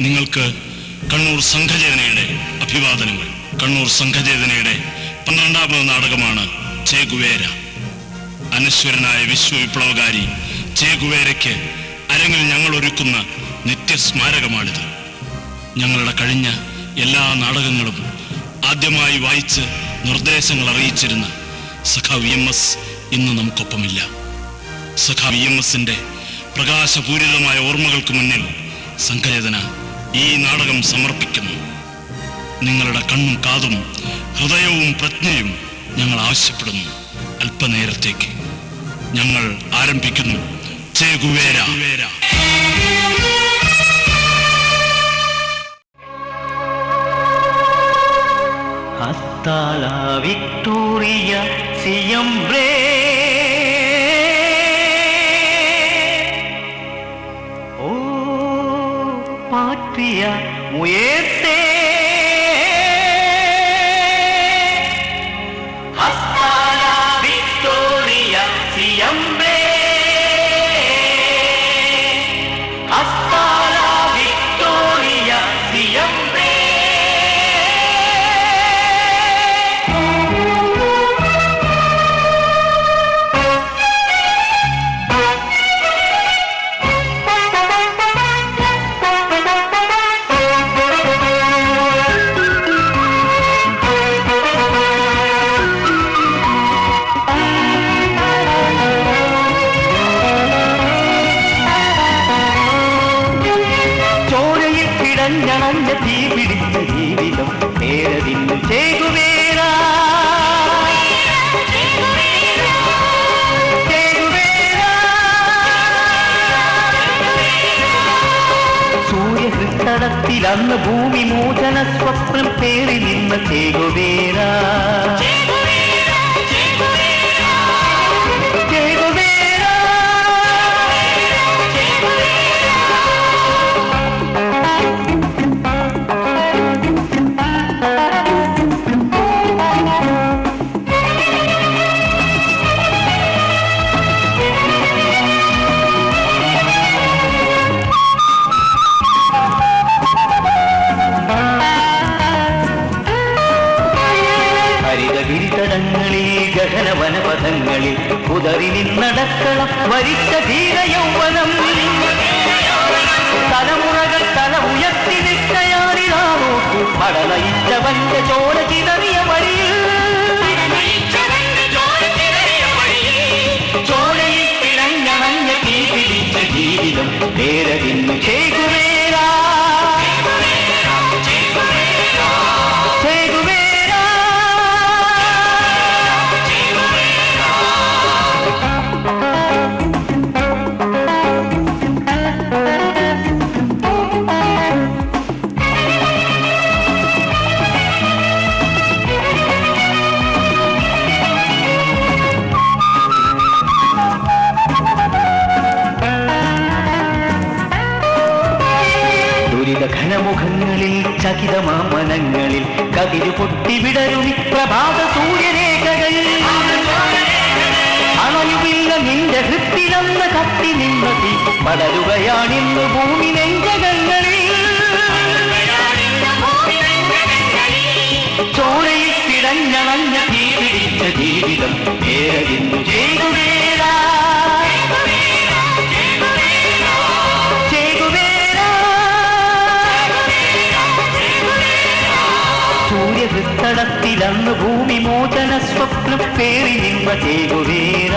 നിങ്ങൾക്ക് കണ്ണൂർ സംഘചേതനയുടെ അഭിവാദനങ്ങൾ. കണ്ണൂർ സംഘചേതനയുടെ 12ാമത് നാടകമാണ് ചേഗുവേര. അനശ്വരനായ വിശ്വവിപ്ലവകാരി ചേഗുവേരയ്ക്ക് അരങ്ങിൽ ഞങ്ങൾ ഒരുക്കുന്ന നിത്യസ്മാരകമാണിത്. ഞങ്ങളുടെ കഴിഞ്ഞ എല്ലാ നാടകങ്ങളും ആദ്യമായി വായിച്ച് നിർദ്ദേശങ്ങൾ അറിയിച്ചിരുന്ന സഖാവ് EMS ഇന്ന് നമുക്കൊപ്പമില്ല. സഖാവ് EMSന്റെ പ്രകാശപൂരിതമായ ഓർമ്മകൾക്ക് മുന്നിൽ സംഘചേതന ഈ നാടകം സമർപ്പിക്കുന്നു. നിങ്ങളുടെ കണ്ണും കാതും ഹൃദയവും പ്രജ്ഞയും ഞങ്ങൾ ആവശ്യപ്പെടുന്നു. അല്പനേരത്തേക്ക് ഞങ്ങൾ ആരംഭിക്കുന്നു ചേഗുവേര. Hasta la victoria siempre. Oh, patria muerte. Hasta la victoria siempre. Hasta la victoria siempre. തീ പിടിച്ച ജീവിതം നേരതിന്നു ചേഗുവേര. സൂര്യഹൃത്തടത്തിൽ അന്ന് ഭൂമി മോചന സ്വപ്നം പേറി നിന്ന ചേഗുവേര. ഹരിതഗിരിതടങ്ങളിൽ ഗഹനവനപഥങ്ങളിൽ കുതറി നിന്നടക്കളം വരിച്ച ധീരയൗവനം. തലമുറകൾ തല ഉയർത്തി നിൽക്കയാറിലാവോക്കു പടനയിച്ചവന്റെ ചോര ചിതറിയ വഴിയിൽ. ചോരയിൽ പിടഞ്ഞണഞ്ഞ തീ പിടിച്ച ജീവിതം നേരതിന്നു ചേഗുവേര. ഘനമുഖങ്ങളിൽ ചകിതമാമനങ്ങളിൽ കതിരു പൊട്ടി വിടരുമി പ്രഭാത സൂര്യരേഖകൾ. അണയുമില്ല നിന്റെ ഹൃത്തിലന്ന് കത്തി നിന്ന തീ പടരുകയാണിന്ന് ഭൂമി നെഞ്ചകങ്ങളിൽ. ചോരയിൽ പിടഞ്ഞണഞ്ഞ തീ പിടിച്ച ജീവിതം നേരതിന്നു ചേഗുവേര. സൂര്യഹൃത്തടത്തിലന്ന് ഭൂമി മോചന സ്വപ്നം പേറി നിന്ന ചേഗുവേര.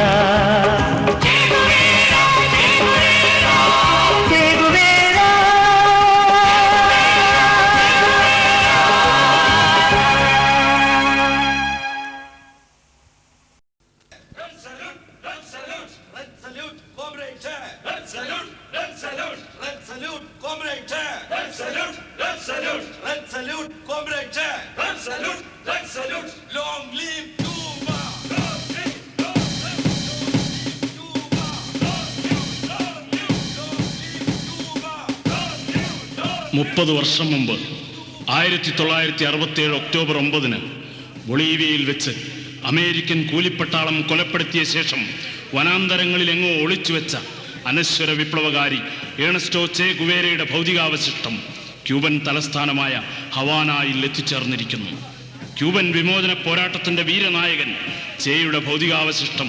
Long live Cuba! 30 വർഷം മുമ്പ് 1967 ഒക്ടോബർ 9 ബൊളീവിയയിൽ വെച്ച് അമേരിക്കൻ കൂലിപ്പട്ടാളം കൊലപ്പെടുത്തിയ ശേഷം വനാന്തരങ്ങളിലെങ്ങോ ഒളിച്ചുവെച്ച അനശ്വര വിപ്ലവകാരി ഏണസ്റ്റോ ചെ ഗുവേരയുടെ ഭൗതികാവശിഷ്ടം ക്യൂബൻ തലസ്ഥാനമായ ഹവാനയിൽ എത്തിച്ചേർന്നിരിക്കുന്നു. ക്യൂബൻ വിമോചന പോരാട്ടത്തിന്റെ വീരനായകൻ ചേയുടെ ഭൗതികാവശിഷ്ടം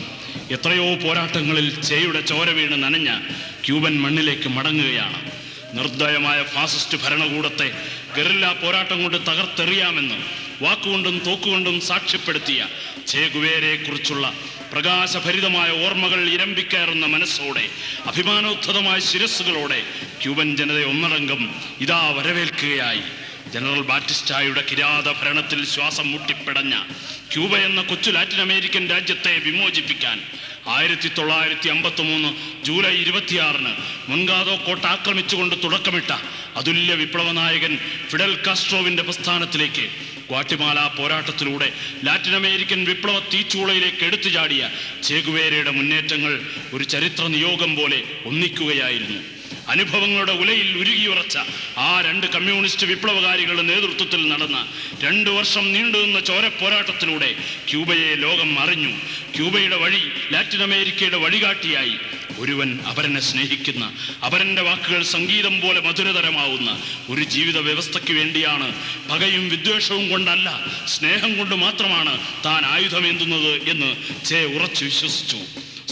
എത്രയോ പോരാട്ടങ്ങളിൽ ചേയുടെ ചോര വീണ് നനഞ്ഞ ക്യൂബൻ മണ്ണിലേക്ക് മടങ്ങുകയാണ്. നിർദ്ദയമായ ഫാസിസ്റ്റ് ഭരണകൂടത്തെ ഗറില്ല പോരാട്ടം കൊണ്ട് തകർത്തെറിയാമെന്ന് വാക്കുകൊണ്ടും തോക്കുകൊണ്ടും സാക്ഷ്യപ്പെടുത്തിയ ചെ ഗുവേരയെക്കുറിച്ചുള്ള പ്രകാശഭരിതമായ ഓർമ്മകൾ ഇരമ്പിക്കയറുന്ന മനസ്സോടെ, അഭിമാനോദ്ധതമായ ശിരസ്സുകളോടെ ക്യൂബൻ ജനത ഒന്നടങ്കം ഇതാ വരവേൽക്കുകയായി. ജനറൽ ബാറ്റിസ്റ്റായുടെ കിരാത ഭരണത്തിൽ ശ്വാസം മുട്ടിപ്പിടഞ്ഞ ക്യൂബ എന്ന കൊച്ചു ലാറ്റിൻ അമേരിക്കൻ രാജ്യത്തെ വിമോചിപ്പിക്കാൻ 1953 ജൂലൈ 26 മൊൻഗാദോ കോട്ട ആക്രമിച്ചുകൊണ്ട് തുടക്കമിട്ട അതുല്യ വിപ്ലവ നായകൻ ഫിഡൽ കാസ്ട്രോവിന്റെ പ്രസ്ഥാനത്തിലേക്ക് ഗ്വാട്ടിമാല പോരാട്ടത്തിലൂടെ ലാറ്റിൻ അമേരിക്കൻ വിപ്ലവ തീച്ചൂളയിലേക്ക് എടുത്തു ചാടിയ ചെ ഗുവേരയുടെ മുന്നേറ്റങ്ങൾ ഒരു ചരിത്ര നിയോഗം പോലെ ഒന്നിക്കുകയായിരുന്നു. അനുഭവങ്ങളുടെ ഉലയിൽ ഉരുകിയുറച്ച ആ 2 കമ്മ്യൂണിസ്റ്റ് വിപ്ലവകാരികളുടെ നേതൃത്വത്തിൽ നടന്ന 2 വർഷം നീണ്ടുനിന്ന ചോരപ്പോരാട്ടത്തിലൂടെ ക്യൂബയെ ലോകം അറിഞ്ഞു. ക്യൂബയുടെ വഴി ലാറ്റിൻ അമേരിക്കയുടെ വഴികാട്ടിയായി. ഒരുവൻ അപരനെ സ്നേഹിക്കുന്ന, അപരന്റെ വാക്കുകൾ സംഗീതം പോലെ മധുരതരമാവുന്ന ഒരു ജീവിത വ്യവസ്ഥയ്ക്ക് വേണ്ടിയാണ്, പകയും വിദ്വേഷവും കൊണ്ടല്ല, സ്നേഹം കൊണ്ട് മാത്രമാണ് താൻ ആയുധമേന്തുന്നത് എന്ന് ചെ ഉറച്ചു വിശ്വസിച്ചു.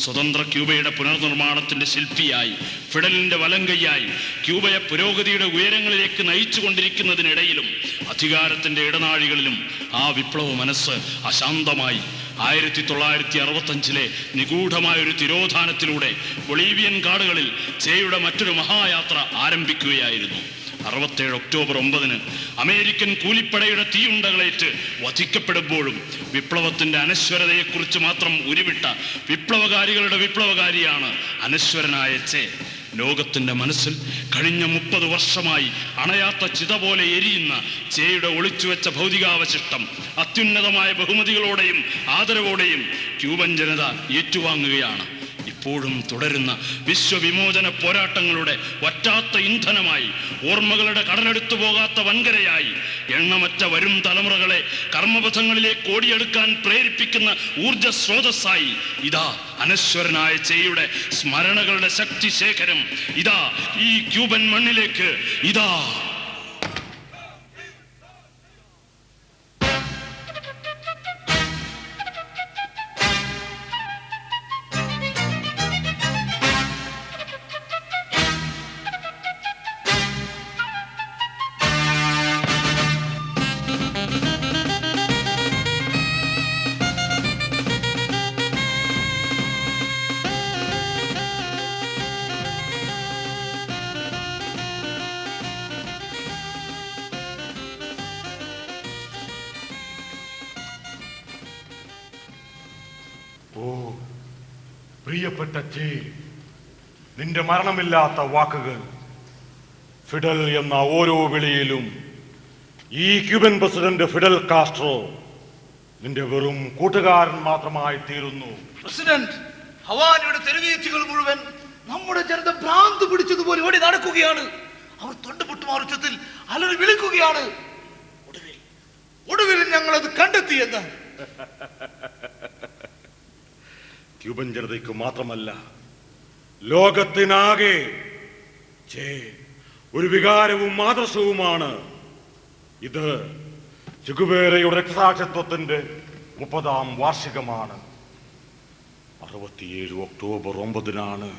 സ്വതന്ത്ര ക്യൂബയുടെ പുനർനിർമ്മാണത്തിന്റെ ശില്പിയായി, ഫിഡലിന്റെ വലങ്കയ്യായി ക്യൂബയെ പുരോഗതിയുടെ ഉയരങ്ങളിലേക്ക് നയിച്ചു കൊണ്ടിരിക്കുന്നതിനിടയിലും അധികാരത്തിന്റെ ഇടനാഴികളിലും ആ വിപ്ലവ മനസ്സ് അശാന്തമായി. 1965 നിഗൂഢമായൊരു തിരോധാനത്തിലൂടെ ബൊളീവിയൻ കാടുകളിൽ ചേയുടെ മറ്റൊരു മഹായാത്ര ആരംഭിക്കുകയായിരുന്നു. 67 ഒക്ടോബർ 9 അമേരിക്കൻ കൂലിപ്പടയുടെ തീയുണ്ടകളേറ്റ് വധിക്കപ്പെടുമ്പോഴും വിപ്ലവത്തിന്റെ അനശ്വരതയെക്കുറിച്ച് മാത്രം ഉരുവിട്ട വിപ്ലവകാരികളുടെ വിപ്ലവകാരിയാണ് അനശ്വരനായ ചെ. ലോകത്തിന്റെ മനസ്സിൽ കഴിഞ്ഞ 30 വർഷമായി അണയാത്ത ചിത പോലെ എരിയുന്ന ചേയുടെ ഒളിച്ചുവെച്ച ഭൗതികാവശിഷ്ടം അത്യുന്നതമായ ബഹുമതികളോടെയും ആദരവോടെയും ക്യൂബൻ ജനത ഏറ്റുവാങ്ങുകയാണ്. ഇപ്പോഴും തുടരുന്ന വിശ്വവിമോചന പോരാട്ടങ്ങളുടെ വറ്റാത്ത ഇന്ധനമായി, ഓർമ്മകളുടെ കടലെടുത്തു പോകാത്ത വൻകരയായി, എണ്ണമറ്റ വരും തലമുറകളെ കർമ്മപഥങ്ങളിലേക്ക് ഓടിയെടുക്കാൻ പ്രേരിപ്പിക്കുന്ന ഊർജ സ്രോതസ്സായി ഇതാ അനശ്വരനായ ചേയുടെ സ്മരണകളുടെ ശക്തി ശേഖരം ഇതാ ഈ ക്യൂബൻ മണ്ണിലേക്ക് ഇതാ. പ്രിയപ്പെട്ട ചെ, നിന്റെ മരണമില്ലാത്ത വാക്കുകൾ, ഫിഡൽ എന്ന ഓരോ വിളിയിലും ഈ ക്യൂബൻ പ്രസിഡന്റ് ഫിഡൽ കാസ്ട്രോ നിന്റെ വെറും കൂട്ടുകാരൻ മാത്രമായി തീരുന്നു. പ്രസിഡന്റ്, ഹവാനയുടെ തെരുവീച്ചുകൾ മുഴുവൻ നമ്മുടെ ജനത ഭ്രാന്ത് പിടിച്ചതുപോലെ ഓടി നടക്കുകയാണ്. അവർ തൊണ്ടുപൊട്ടുമാറുച്ചത്തിൽ അലറി വിളിക്കുകയാണ്. ഒടുവിൽ ഞങ്ങളത് കണ്ടെത്തിയെന്ന്. ക്യൂബൻ ജനതയ്ക്ക് മാത്രമല്ല, ലോകത്തിനാകെ ചെ ഒരു വികാരവും ആദർശവുമാണ്. ഇത് ചെ ഗുവേരയുടെ രക്തസാക്ഷിത്വത്തിന്റെ 30ാം വാർഷികമാണ്. 67 ഒക്ടോബർ 9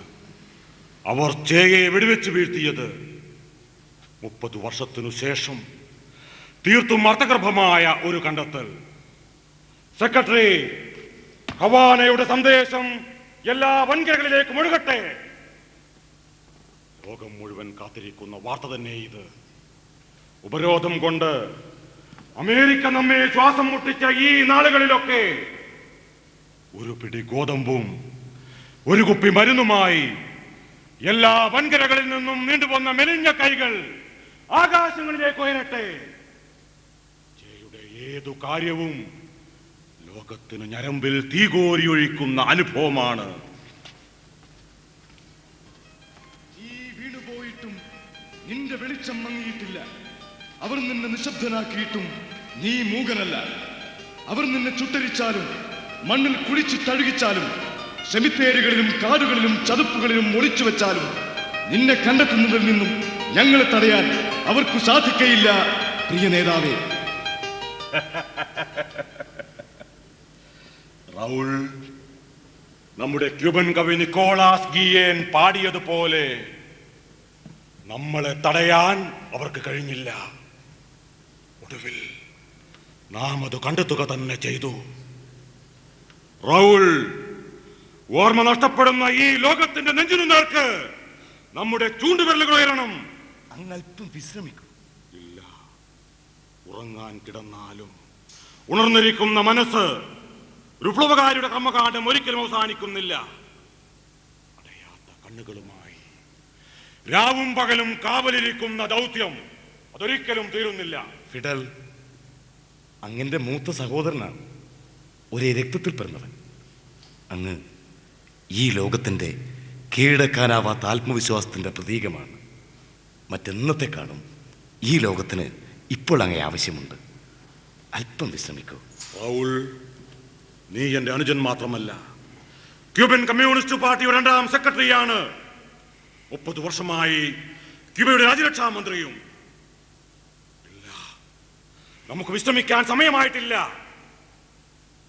അവർ ചേയെ വെടിവെച്ച് വീഴ്ത്തിയത്. 30 വർഷത്തിനു ശേഷം തീർത്തും അർത്ഥഗർഭമായ ഒരു കണ്ടെത്തൽ. സെക്രട്ടറി, ഹവാനയുടെ സന്ദേശം എല്ലാ വൻകരകളിലേക്കും ഒഴുകട്ടെ. ലോകം മുഴുവൻ കാത്തിരിക്കുന്ന വാർത്ത തന്നെ ഇത്. ഉപരോധം കൊണ്ട് അമേരിക്ക നമ്മെ ശ്വാസം മുട്ടിച്ച ഈ നാളുകളിലൊക്കെ ഒരു പിടി ഗോതമ്പും ഒരു കുപ്പി മരുന്നുമായി എല്ലാ വൻകരകളിൽ നിന്നും നീണ്ടുപോന്ന മെലിഞ്ഞ കൈകൾ ആകാശങ്ങളിലേക്ക് ഉയരട്ടെ. ജയുടെ ഏതു കാര്യവും ലോകത്തിന് ഞരമ്പിൽ തീകോരി ഒഴിക്കുന്ന അനുഭവമാണ്. നീ വീണുപോയിട്ടും നിന്റെ വെളിച്ചം മങ്ങിയിട്ടില്ല. അവർ നിന്നെ നിശബ്ദനാക്കിയിട്ടും നീ മൂകനല്ല. അവർ നിന്നെ ചുട്ടരിച്ചാലും മണ്ണിൽ കുഴിച്ചു തഴുകിച്ചാലും സെമിത്തേരികളിലും കാടുകളിലും ചതുപ്പുകളിലും ഒളിച്ചു വെച്ചാലും നിന്നെ കണ്ടെത്തുന്നതിൽ നിന്നും ഞങ്ങളെ തടയാൻ അവർക്കു സാധിക്കയില്ല പ്രിയ നേതാവേ. റൗൾ, നമ്മുടെ ക്യൂബൻ കവി നിക്കോളാസ് ഗിയേൻ പാടിയതുപോലെ നമ്മളെ തടയാൻ അവർക്ക് കഴിഞ്ഞില്ല. ഒടുവിൽ നാം അത് കണ്ടെത്തുക തന്നെ ചെയ്തു. റൗൾ, ഓർമ്മ നഷ്ടപ്പെടുന്ന ഈ ലോകത്തിന്റെ നെഞ്ചിനു നേർക്ക് നമ്മുടെ ചൂണ്ടുവിരലുകൾ ഉയരണം. അങ്ങൽപ്പം വിശ്രമിക്കൂ. ഇല്ല, ഉറങ്ങാൻ കിടന്നാലും ഉണർന്നിരിക്കുന്ന മനസ്സ് വിപ്ലവകാരിയുടെ കർമ്മകാണ്ഡം ഒരിക്കലും അവസാനിക്കുന്നില്ല. അടയാത്ത കണ്ണുകളുമായി രാവും പകലും കാവലിരിക്കുന്ന ദൗത്യം അതൊരിക്കലും തീരുന്നില്ല. ഫിഡൽ അങ്ങന്റെ മൂത്ത സഹോദരനാണ്, ഒരേ രക്തത്തിൽ പിറന്നവൻ. അങ്ങ് ഈ ലോകത്തിന്റെ കീഴടക്കാനാവാത്ത ആത്മവിശ്വാസത്തിന്റെ പ്രതീകമാണ്. മറ്റെന്നത്തെക്കാളും ഈ ലോകത്തിന് ഇപ്പോൾ അങ്ങേ ആവശ്യമുണ്ട്. അല്പം വിശ്രമിക്കൂ. റൗൾ, നീ എന്റെ അനുജൻ മാത്രമല്ല, ക്യൂബൻ കമ്മ്യൂണിസ്റ്റ് പാർട്ടിയുടെ 2ാം സെക്രട്ടറിയാണ്. 30 വർഷമായി ക്യൂബയുടെ രാജ്യരക്ഷാ മന്ത്രിയും. ഇല്ല, നമുക്ക് വിശ്രമിക്കാൻ സമയമായിട്ടില്ല.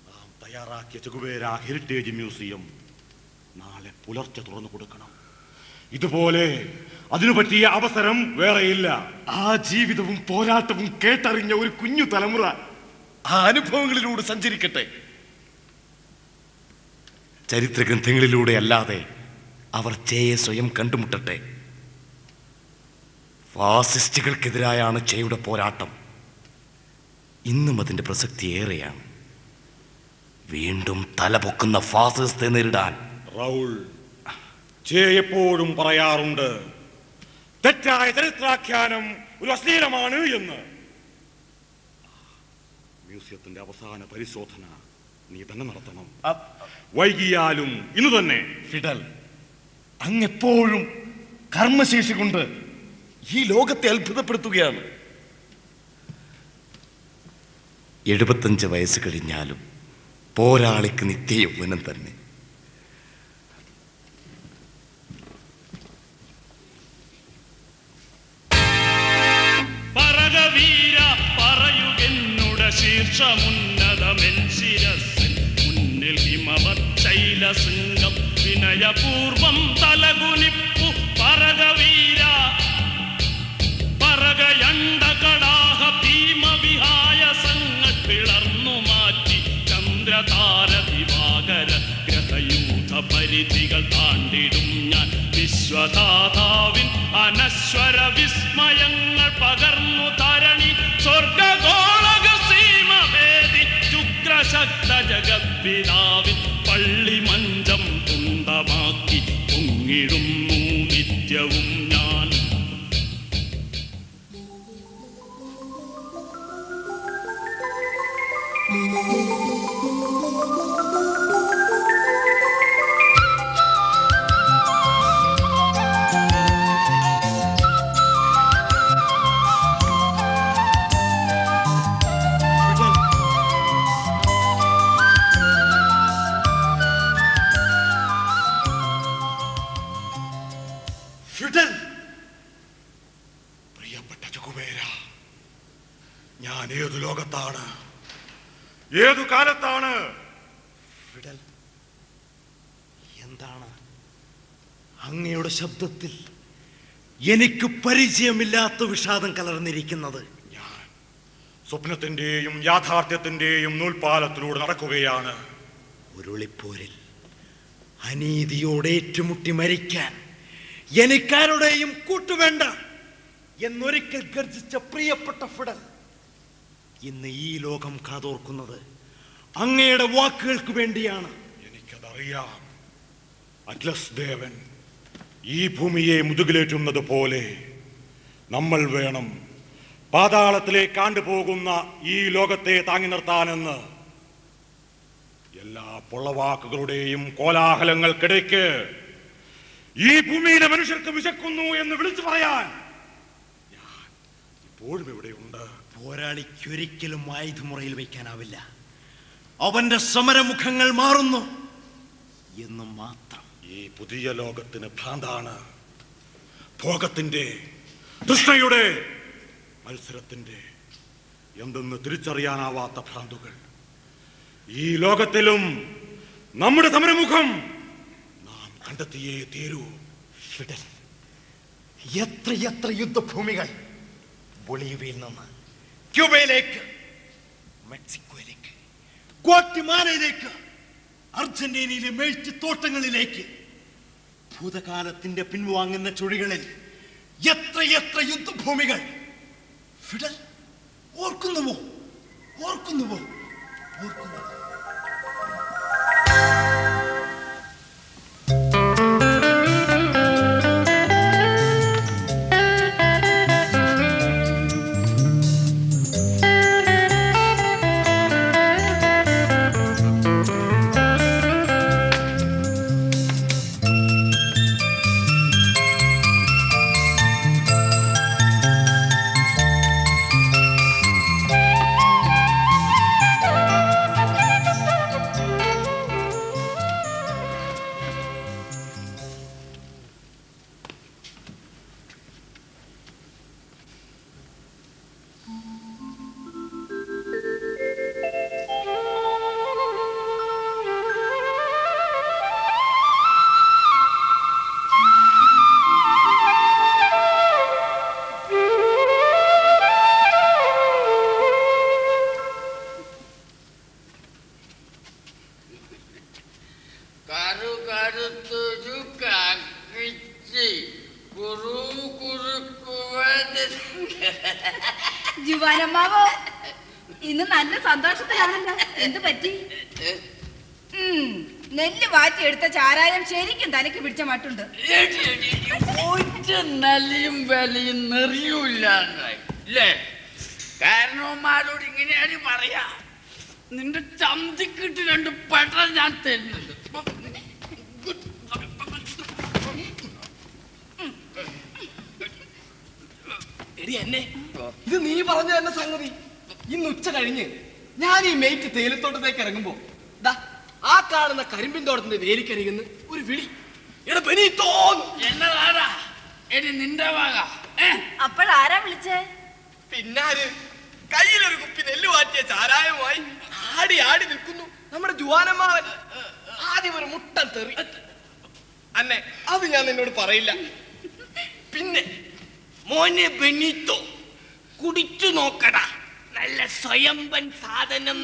നാം തയ്യാറാക്കിയ ചെഗുവേര ഹെറിറ്റേജ് മ്യൂസിയം നാളെ പുലർച്ചെ തുറന്നു കൊടുക്കണം. ഇതുപോലെ അതിനു പറ്റിയ അവസരം വേറെയില്ല. ആ ജീവിതവും പോരാട്ടവും കേട്ടറിഞ്ഞ ഒരു കുഞ്ഞു തലമുറ ആ അനുഭവങ്ങളിലൂടെ സഞ്ചരിക്കട്ടെ. ചരിത്രഗ്രന്ഥങ്ങളിലൂടെ അല്ലാതെ അവർ ചേയെ സ്വയം കണ്ടുമുട്ടട്ടെ. ഫാസിസ്റ്റുകൾക്കെതിരായാണ് ചേയുടെ പോരാട്ടം. ഇന്നും അതിന്റെ പ്രസക്തി ഏറെയാണ്. വീണ്ടും തലപൊക്കുന്ന ഫാസിസ്റ്റെ നേരിടാൻ. റൗൾ, ചേ എപ്പോഴും പറയാറുണ്ട്, തെറ്റായ ചരിത്രാഖ്യാനം ഒരു അശ്ലീലമാണ് എന്ന്. മ്യൂസിയത്തിന്റെ അവസാന പരിശോധന നീ തന്നെ നടത്തണം. വൈകിയാലും ഇന്ന് തന്നെ. ഫിഡൽ, അങ്ങെപ്പോഴും കർമ്മശേഷി കൊണ്ട് ഈ ലോകത്തെ അത്ഭുതപ്പെടുത്തുകയാണ്. 75 വയസ്സ് കഴിഞ്ഞാലും പോരാളിക്ക് നിത്യ യൗവനം തന്നെ. പറകവീര പറയുകെന്നുട ശീർഷമുന്നതമെൻ ശിരസ്സിൻ മുന്നിൽ ഹിമവച്ചൈലശൃംഗം വിനയപൂർവം തലകുനിപ്പു. പറകവീര പറകയണ്ടകടാഹ ഭീമവിഹായസങ്ങൾ പിളർന്നു മാറ്റി ചന്ദ്രതാര ദിവാകര ഗ്രഹയൂഥ പരിധികൾ താണ്ടിടും ഞാൻ. വിശ്വദാതാവിൻ അനശ്വര വിസ്മയങ്ങൾ പകർന്നു തരണി സ്വർഗഗോളക സീമവേദി ശുക്രശക്ത ജഗത്പിതാവിൻ പള്ളി മഞ്ചം തുണ്ടമാക്കി പൊങ്ങിടുന്നു നിത്യവും ഞാൻ. ഫിഡൽ, പ്രിയപ്പെട്ട ചെഗുവേര, ഞാൻ ഏതു ലോകത്താണ്, ഏതു കാലത്താണ്? ഫിഡൽ, എന്താണ് അങ്ങയുടെ ശബ്ദത്തിൽ എനിക്ക് പരിചയമില്ലാത്ത വിഷാദം കലർന്നിരിക്കുന്നത്? ഞാൻ സ്വപ്നത്തിന്റെയും യാഥാർത്ഥ്യത്തിന്റെയും നൂൽപാലത്തിലൂടെ നടക്കുകയാണ്. ഉരുളിപ്പോരിൽ അനീതിയോട് ഏറ്റുമുട്ടി മരിക്കാൻ എനിക്കാരുടെയും കൂട്ടുവേണ്ട എന്നൊരിക്കൽ ഗർജിച്ച പ്രിയപ്പെട്ട ഫിഡൽ, ഇന്ന് ഈ ലോകം കാതോർക്കുന്നത് അങ്ങയുടെ വാക്കുകൾക്ക് വേണ്ടിയാണ്. എനിക്കതറിയാം. അറ്റ്ലസ് ദേവൻ ഈ ഭൂമിയെ മുതുകിലേറ്റുന്നത് പോലെ നമ്മൾ വേണം പാതാളത്തിലേക്ക് ആണ്ടുപോകുന്ന ഈ ലോകത്തെ താങ്ങി നിർത്താനെന്ന്. എല്ലാ പൊള്ളവാക്കുകളുടെയും കോലാഹലങ്ങൾക്കിടയ്ക്ക് ഈ ഭൂമിയിലെ മനുഷ്യർക്ക് വിശക്കുന്നു എന്ന് വിളിച്ചു പറയാൻ ഞാൻ ഇപ്പോഴും ഇവിടെയുണ്ട്. പോരാളിക്കൊരിക്കലും ആയുധമുറയിൽ വയ്ക്കാനാവില്ല. അവന്റെ സമരമുഖങ്ങൾ മാറുന്നു എന്ന് മാത്രം. ഈ പുതിയ ലോകത്തിന് ഭ്രാന്താണ്. ഭോഗത്തിന്റെ, തൃഷ്ണയുടെ, മത്സരത്തിന്റെ എന്തെന്ന് തിരിച്ചറിയാനാവാത്ത ഭ്രാന്തുകൾ. ഈ ലോകത്തിലും നമ്മുടെ സമരമുഖം നാം കണ്ടെത്തിയേ തീരൂ. ഫിഡൽ, എത്രയെത്ര യുദ്ധഭൂമികൾ ബൊളീവിയയിൽ നിന്ന് ക്യൂബയിലേക്ക്, മെക്സിക്കോയിലേക്ക്, ഗ്വാട്ടിമാലയിലേക്ക്, അർജന്റീനയിലെ മേഴ്ചി തോട്ടങ്ങളിലേക്ക്, ഭൂതകാലത്തിന്റെ പിൻവാങ്ങുന്ന ചുഴികളിൽ എത്രയെത്ര യുദ്ധഭൂമികൾ. ഫിഡൽ, ഓർക്കുന്നുവോ? ഓർക്കുന്നുവോ? ഓർക്കുന്നുവോ? ജുവാനമ്മാവോ, ഇന്ന് നല്ല സന്തോഷത്തിലാണല്ലോ. എന്ത് പറ്റി? നെല്ല് വാറ്റി എടുത്ത ചാരായം ശരിക്കും തലയ്ക്ക് പിടിച്ച മട്ടുണ്ട്. നെല്ലിയും വിലയും നെറിയൂല്ലേ? കാരണവന്മാരോട് ഇങ്ങനെയാണ് പറയാ. നിന്റെ ചന്തിക്കിട്ട് 2 പെട്ട ഞാൻ തരുന്നുണ്ട്. എന്നെ ഇത് നീ പറഞ്ഞ തന്നെ സംഗതി. ഇന്ന് ഉച്ച കഴിഞ്ഞ് ഞാൻ ഈ മേറ്റ് തേയിലത്തോട്ടത്തേക്ക് ഇറങ്ങുമ്പോ ആ കാണുന്ന കരിമ്പിൻ തോട്ടത്തിന്റെ വേലിക്കരികുന്ന് ഒരു വിളി. എന്നതാടാ എടി നിന്റെ വക? അപ്പോഴാരാ വിളിച്ചേ? പിന്നാര്? കയ്യിലൊരു കുപ്പി നെല്ല് വാറ്റിയ ചാരായമായി ആടി ആടി നിൽക്കുന്നു നമ്മുടെ ജുവാനമ്മാവൻ. ആദ്യം ഒരു മുട്ടൻ തെറി. അന്നെ അത് ഞാൻ നിന്നോട് പറയില്ല. പിന്നെ മോനെ ബെനീത്തോ, കുടിച്ചു നോക്കടാ, നല്ല സ്വയംബൻ സാധനം.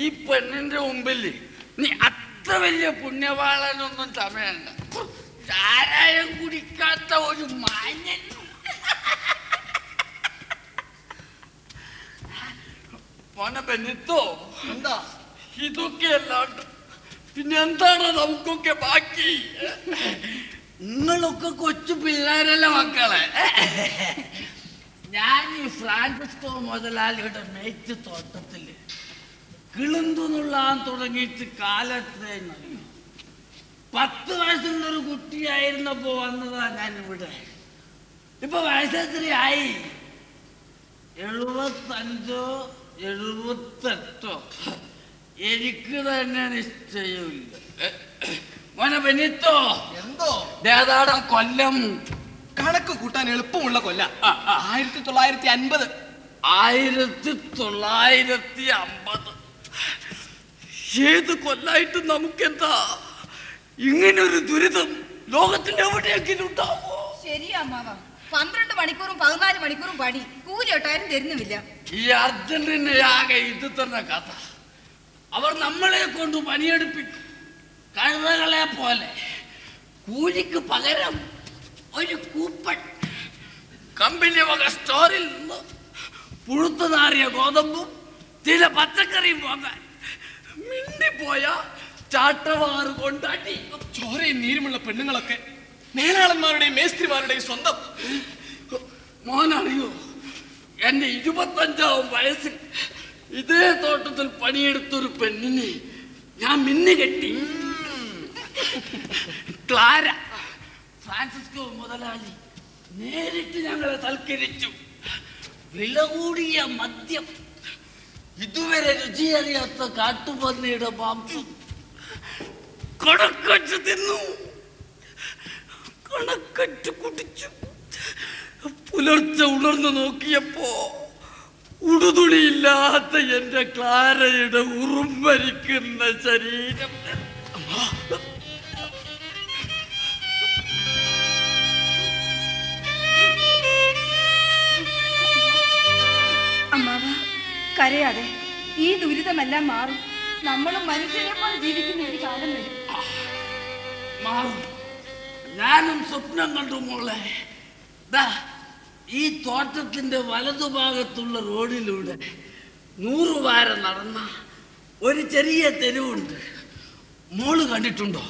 ഈ പെണ്ണിന്റെ മുമ്പിൽ നീ അത്ര വലിയ പുണ്യവാളനൊന്നും സമയണ്ട. ചാരായം കുടിക്കാത്ത ഒരു മാന്യൻ. മോനെ ബെനീത്തോ, എന്താ ഇതൊക്കെ അല്ലാണ്ട് പിന്നെ എന്താണ് നമുക്കൊക്കെ ബാക്കി? നിങ്ങളൊക്കെ കൊച്ചു പിള്ളേരല്ല മക്കളെ. ഞാൻ ഈ ഫ്രാൻസിസ്കോ മുതലാളിയുടെ മേച്ച് തോട്ടത്തില് കിളുന്തു നുള്ളാൻ തുടങ്ങിയിട്ട് കാലത്രയും 10 വയസ്സുള്ള ഒരു കുട്ടിയായിരുന്നപ്പോ വന്നതാ ഞാൻ ഇവിടെ. ഇപ്പൊ വയസ്സെത്രയായി? 75 78. എനിക്ക് തന്നെ നിശ്ചയമില്ല. മോനെ ബെനീത്തോ, എന്തോ ഏതാടാ കൊല്ലം? കണക്ക് കൂട്ടാൻ എളുപ്പമുള്ള കൊല്ല 1950. 1950. ഏത് കൊല്ലായിട്ട് നമുക്കെന്താ ഇങ്ങനൊരു ദുരിതം ലോകത്തിന്റെ എവിടെയെങ്കിലും ഉണ്ടാവോ? ശരിയാ അമ്മാവ. 12 മണിക്കൂറും 14 മണിക്കൂറും പണി, കൂലി ഒട്ടാരും തരുന്നുമില്ല. ഈ അർജന്റീനയാകെ ഇത് തന്നെ കഥ. അവർ നമ്മളെ കൊണ്ട് പണിയെടുപ്പിക്കും, കഴുതകളെ പോലെ. കൂലിക്ക് പകരം ഒരു കൂപ്പൺ. കമ്പനി വക സ്റ്റോറിൽ നിന്ന് പുഴുത്തു നാറിയ ഗോതമ്പും ചില പച്ചക്കറിയും വാങ്ങാൻ മിണ്ടിപ്പോയ ചാട്ടവാറ് കൊണ്ടാട്ടി. ചോരയും നീരുമുള്ള പെണ്ണുങ്ങളൊക്കെ മേലാളന്മാരുടെയും മേസ്ത്രിമാരുടെയും സ്വന്തം. മോനറിയോ, എന്റെ 25ാം വയസ്സിൽ ഇതേ തോട്ടത്തിൽ പണിയെടുത്തൊരു പെണ്ണിനെ ഞാൻ മിന്നുകെട്ടി. ക്ലാര. ഫ്രാൻസിസ്കോ മുതലാളി നേരിട്ട് ഞങ്ങളെ സൽക്കരിച്ചു. വില കൂടിയ മദ്യം, ഇതുവരെ രുചിയറിയാത്ത കാട്ടുപന്നിയുടെ മാംസം കൊടക്കൊച്ചു തിന്നു. കണക്കറ്റ് കുടിച്ചു. പുലർച്ചെ ഉണർന്നു നോക്കിയപ്പോ ഉടുതുണിയില്ലാത്ത എന്റെ ക്ലാരയുടെ ഉറുമ്പരിക്കുന്ന ശരീരം. അമ്മാവ കരയാതെ, ഈ ദുരിതമെല്ലാം മാറും. നമ്മളും മനുഷ്യരെ പോലെ ജീവിക്കുന്ന ഒരു കാലം വരും. മാറും. ഞാനും സ്വപ്നം കണ്ടു മോളെ. ദാ ഈ തോട്ടത്തിന്റെ വലതുഭാഗത്തുള്ള റോഡിലൂടെ 100 വാരം നടന്ന ഒരു ചെറിയ തെരുവുണ്ട്. മോള് കണ്ടിട്ടുണ്ടോ?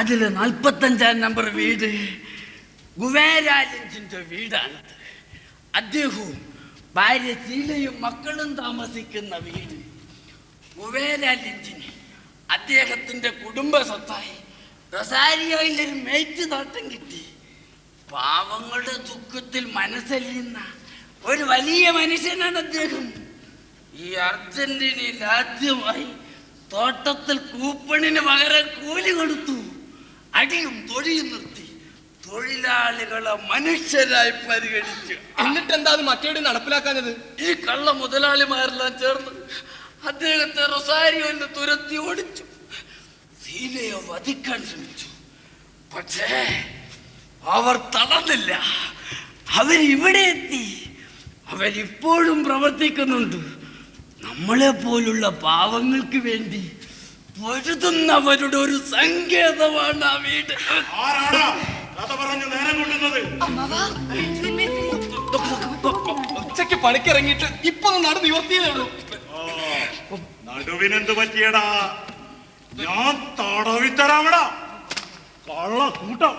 അതില് 45-ാം നമ്പർ വീട് ഗുവേരാലിന്റെ വീടാണത്. അദ്ദേഹവും ഭാര്യ ശീലയും മക്കളും താമസിക്കുന്ന വീട്. ഗുവേരാലിന് അദ്ദേഹത്തിന്റെ കുടുംബ സ്വത്തായി റൊസാരിയോയിൽ ഒരു മേറ്റ് തോട്ടം കിട്ടി. പാവങ്ങളുടെ ദുഃഖത്തിൽ മനസ്സലിയുന്ന ഒരു വലിയ മനുഷ്യനാണ് അദ്ദേഹം. ഈ അർജന്റീനയിൽ ആദ്യമായി തോട്ടത്തിൽ കൂപ്പണിന് പകരം കൂലി കൊടുത്തു. അടിയും തൊഴിയും നിർത്തി തൊഴിലാളികളെ മനുഷ്യരായി പരിഗണിച്ചു. എന്നിട്ട് എന്താ അത് മറ്റേടി നടപ്പിലാക്കാഞ്ഞത്? ഈ കള്ള മുതലാളിമാരെല്ലാം ചേർന്ന് അദ്ദേഹത്തെ റൊസാരിയോയിൽ നിന്ന് തുരത്തി ഓടിച്ചു. സീലയെ വധിക്കാൻ ശ്രമിച്ചു. പക്ഷേ അവർ തളർന്നില്ല. അവരിവിടെ എത്തി. അവരിപ്പോഴും പ്രവർത്തിക്കുന്നുണ്ട്. നമ്മളെ പോലുള്ള പാവങ്ങൾക്ക് വേണ്ടി പൊരുതുന്നവരുടെ ഒരു സങ്കേതമാണ് ആ വീട്. ആരാടാ കഥ പറഞ്ഞു നേരം കൊണ്ടുന്നത്? ഉച്ചയ്ക്ക് പണിക്കിറങ്ങിയിട്ട് ഇപ്പൊ നട നിവർത്തിയതേ ഉള്ളൂ. നടുവിനെന്ത് പറ്റിയടാ? ഞാൻ തടവിത്തരാമടാ. കള്ള കൂട്ടം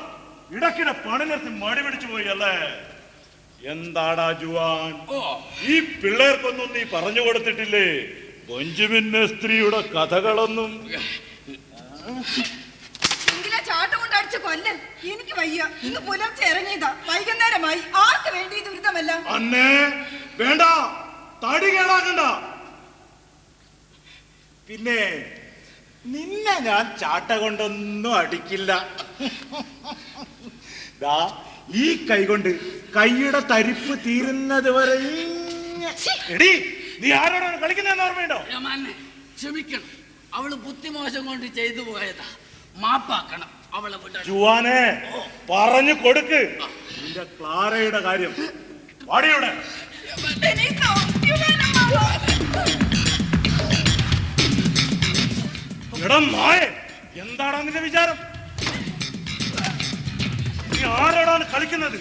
ഇടക്കിടെ പണി നിർത്തി മടി പിടിച്ചു പോയി അല്ലേ? എന്താടാ ജുവാൻ, ഈ പിള്ളേർക്കൊന്നും നീ പറഞ്ഞു കൊടുത്തിട്ടില്ലേ ബെഞ്ചമിൻ സ്ത്രീയുടെ കഥകളൊന്നും? ചാട്ടം കൊണ്ട് അടിച്ച് കൊല്ല. എനിക്ക് വയ്യ. ഇന്ന് പുലർച്ചെ ഇറങ്ങിയതാ, വൈകുന്നേരമായി. ആർക്ക് വേണ്ടി ദുരിതമല്ല? അന്നേ വേണ്ട, തടി കേടാക്കണ്ട. പിന്നെ നിന്നെ ഞാൻ ചാട്ട കൊണ്ടൊന്നും അടിക്കില്ല. ദാ ഈ കൈ കൊണ്ട് കൈയുടെ തരിപ്പ് തീരുന്നത് വരെ. എടി, നീ ആരോടാണ് കളിക്കുന്നതെന്ന് ഓർമ്മയുണ്ടോ? ക്ഷമിക്കണം, അവള് ബുദ്ധിമോശം കൊണ്ട് ചെയ്തു പോയതാ. മാപ്പാക്കണം അവളെ. ജുവാനെ പറഞ്ഞു കൊടുക്ക് നിന്റെ ക്ലാരയുടെ കാര്യം. വാടിയുടെ എടാ നായ, എന്താടാ നിന്റെ വിചാരം? നീ ആരോടാണ് കളിക്കുന്നത്?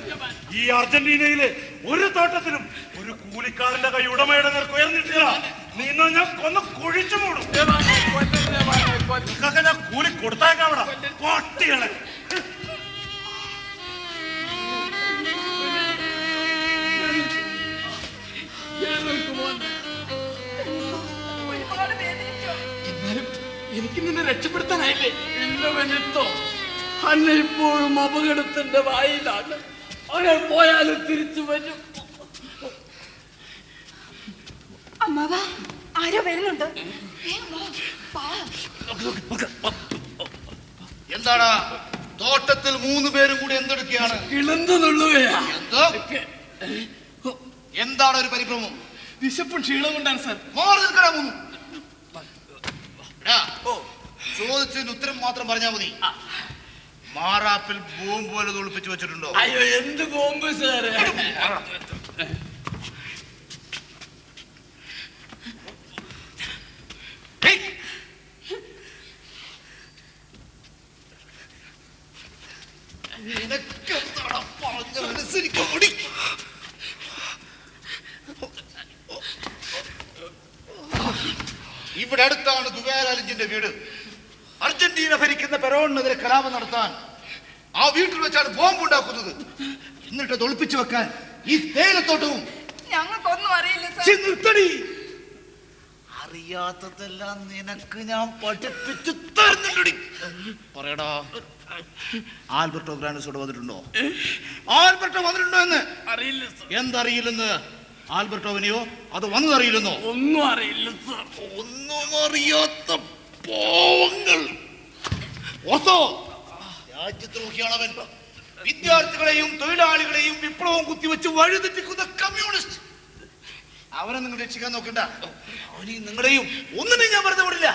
ഈ അർജന്റീനയിലെ ഒരു തോട്ടത്തിലും ഒരു കൂലിക്കാരന്റെ കൈ ഉടമയുടെ നേർക്ക് ഉയർന്നിട്ടില്ല. നീ ഞാൻ കൊന്ന് കുഴിച്ചു മൂടും. നിങ്ങൾക്കൊക്കെ ഞാൻ കൂലി കൊടുത്തേക്കാവിടാ പട്ടികളെ. എന്നാലും എനിക്ക് നിന്നെ രക്ഷപ്പെടുത്താനായില്ലേ? ഇല്ലവനെത്തോ അന്ന ഇപ്പോഴും അപകടത്തിന്റെ വായിലാണ്. അവനെ പോയാലും തിരിച്ചു വരും. അമ്മാവാ, ആരോ വരുന്നുണ്ട്. എന്താടാ തോട്ടത്തിൽ 3 പേരും കൂടി എന്തെടുക്കുകയാണ്? കിളന്നുള്ളുകയാ. എന്താണ് ഒരു പരിഭ്രമം? വിശപ്പും ക്ഷീണം കൊണ്ടാണ് സാർ. മാറി നിൽക്കടാ മൂന്ന്. ചോദിച്ചതിന് ഉത്തരം മാത്രം പറഞ്ഞാൽ മതി. മാറാപ്പിൽ ബോംബ് പോലെ ഒളിപ്പിച്ചു വെച്ചിട്ടുണ്ടോ? അയ്യോ, എന്ത് ബോംബ് സാറേ? ഇവിടെ അടുത്താണ് ഗുവേരാലിന്റെ വീട്. അർജന്റീന ഭരിക്കുന്ന പെറോണിനെതിരെ കലാപം നടത്താൻ ആ വീട്ടിൽ വെച്ചാണ് ബോംബ് ഉണ്ടാക്കുന്നത്. എന്നിട്ട് ഒളിപ്പിച്ചു വെക്കാൻ ഈ തേയിലത്തോട്ടവും. ഞങ്ങൾക്കൊന്നും അറിയില്ല സാർ. നിർത്തടി. അറിയാത്തതെല്ലാം നിനക്ക് ഞാൻ പഠിപ്പിച്ചു തരുന്നുണ്ടടി. പറയടാ, ആൽബർട്ടോ ഗ്രാനസോട് വന്നിട്ടുണ്ടോ? ആൽബർട്ടോ വന്നിട്ടുണ്ടോ എന്ന് അറിയില്ല സാർ. എന്തറിയില്ലെന്ന്? ആൽബർട്ടോവിനെയോ അത് വന്നതറിയില്ലെന്നോ? ഒന്നും അറിയില്ല സാർ. ഒന്നും അറിയാത്ത പാവങ്ങൾ. ഓർത്തോ, രാജ്യദ്രോഹിയാണവൻ. വിദ്യാർത്ഥികളെയും തൊഴിലാളികളെയും വിപ്ലവം കുത്തിവെച്ച് വഴിതെറ്റിക്കുന്ന കമ്മ്യൂണിസ്റ്റ്. അവനെ നിങ്ങൾ രക്ഷിക്കാൻ നോക്കണ്ട. അവനെയും നിങ്ങളെയും ഒന്നിനും ഞാൻ വെറുതെ വിടില്ല.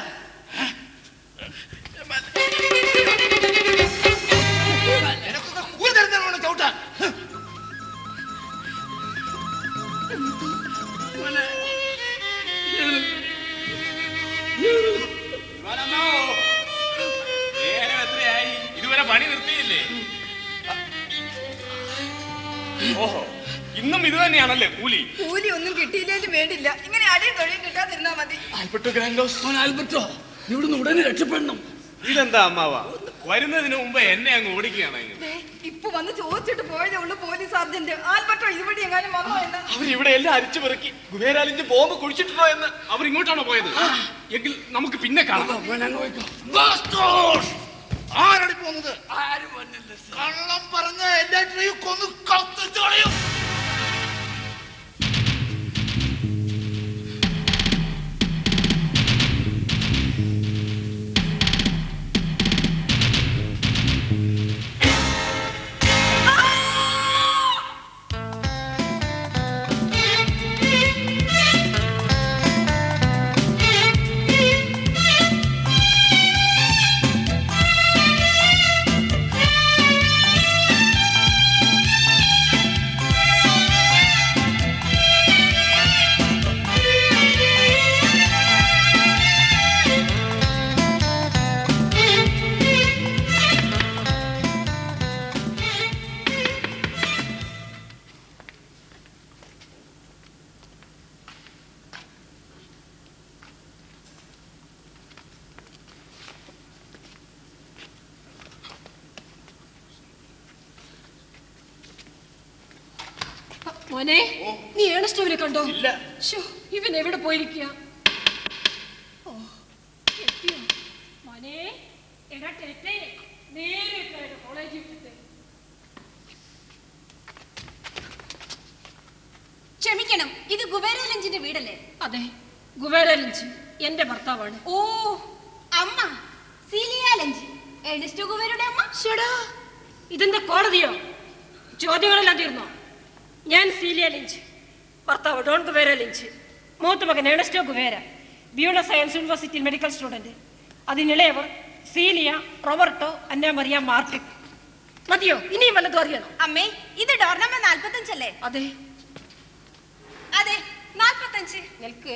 എനക്കൊക്കെ കൂലി തരുന്നതാണ് ചവിട്ടാൻ. എത്രയായി? ഇതുവരെ പണി നിർത്തിയില്ലേ? ഓഹോ, ഇന്നും ഇത് തന്നെയാണല്ലേ കൂലി? കൂലി ഒന്നും കിട്ടിയില്ലേലും വേണ്ടില്ല, ഇങ്ങനെ അടിയും തൊഴിയും കിട്ടാതിരുന്നാ മതി. ആൽബർട്ടോ ഗ്രാൻഡോസ്, ആൽബർട്ടോ, ഇവിടുന്ന് ഉടനെ രക്ഷപ്പെടണം. ഇതെന്താ അമ്മാവ വരുന്നതിന് മുമ്പ് എന്നെ അങ്ങ് ഓടിക്കുകയാണ്? ദേ, ഇപ്പൊ വന്ന് ചോദിച്ചിട്ട് പോയതേ ഉള്ളൂ പോലീസ് സർജന്റ്. ആൽബർട്ടോ ഇതുവഴി എങ്ങാനും വന്നോ എന്ന്. അവരിവിടെ എല്ലാം അരിച്ചു പെറുക്കി ഗുബേരാലിന്റെ ബോംബ് കുഴിച്ചിട്ടുണ്ടോ എന്ന്. അവർ ഇങ്ങോട്ടാണോ പോയത്? എങ്കിൽ നമുക്ക് പിന്നെ കാണാം. ആരടി പോകുന്നത്? ആരും വന്നില്ല സർ. കള്ളം പറഞ്ഞ എല്ലാറ്റിനെയും കൊന്നു കത്തിച്ചു കളയും. മോനെ, നീ ഏണസ്റ്റോവിനെ കണ്ടോ? ഇല്ല. ശ്ശോ, ഇവൻ എവിടെ പോയിരിക്കുക? ഓ, എത്തിയോ? മോനെ, എടാ ടെറ്റേ, നേരെ കോളേജിൽ വിട്ടിട്ട്. ക്ഷമിക്കണം, ഇത് ഗുബേരാലഞ്ചിന്റെ വീടല്ലേ? അതെ, ഗുബേരാലഞ്ച് എന്റെ ഭർത്താവാണ്. ഓ, അമ്മ സീലിയാലഞ്ച്, ഏണസ്റ്റോ ഗുബേരുടെ അമ്മ. ശ്ശടാ, ഇതെന്താ കോടതിയോ? ചോദ്യങ്ങളെല്ലാം തീർന്നോ? ഞാൻ സീലിയ ലിഞ്ച്, ഭർത്താവ് ഡോൺ ഗുവേര ലിഞ്ച്, മൂത്ത മകൻ ഏണസ്റ്റോ ഗുവേര, ബ്യൂണസ് സയൻസ് യൂണിവേഴ്സിറ്റി മെഡിക്കൽ സ്റ്റുഡന്റ്. അതിനിളയവർ Celia, Roberto, Anna Maria Martin. മതിയോ? ഇനിയും വല്ലതും അറിയണം? അമ്മേ, ഇത് ഡോർ നമ്പർ 45 അല്ലേ? അതെ അതെ, 45. നിൽക്ക്.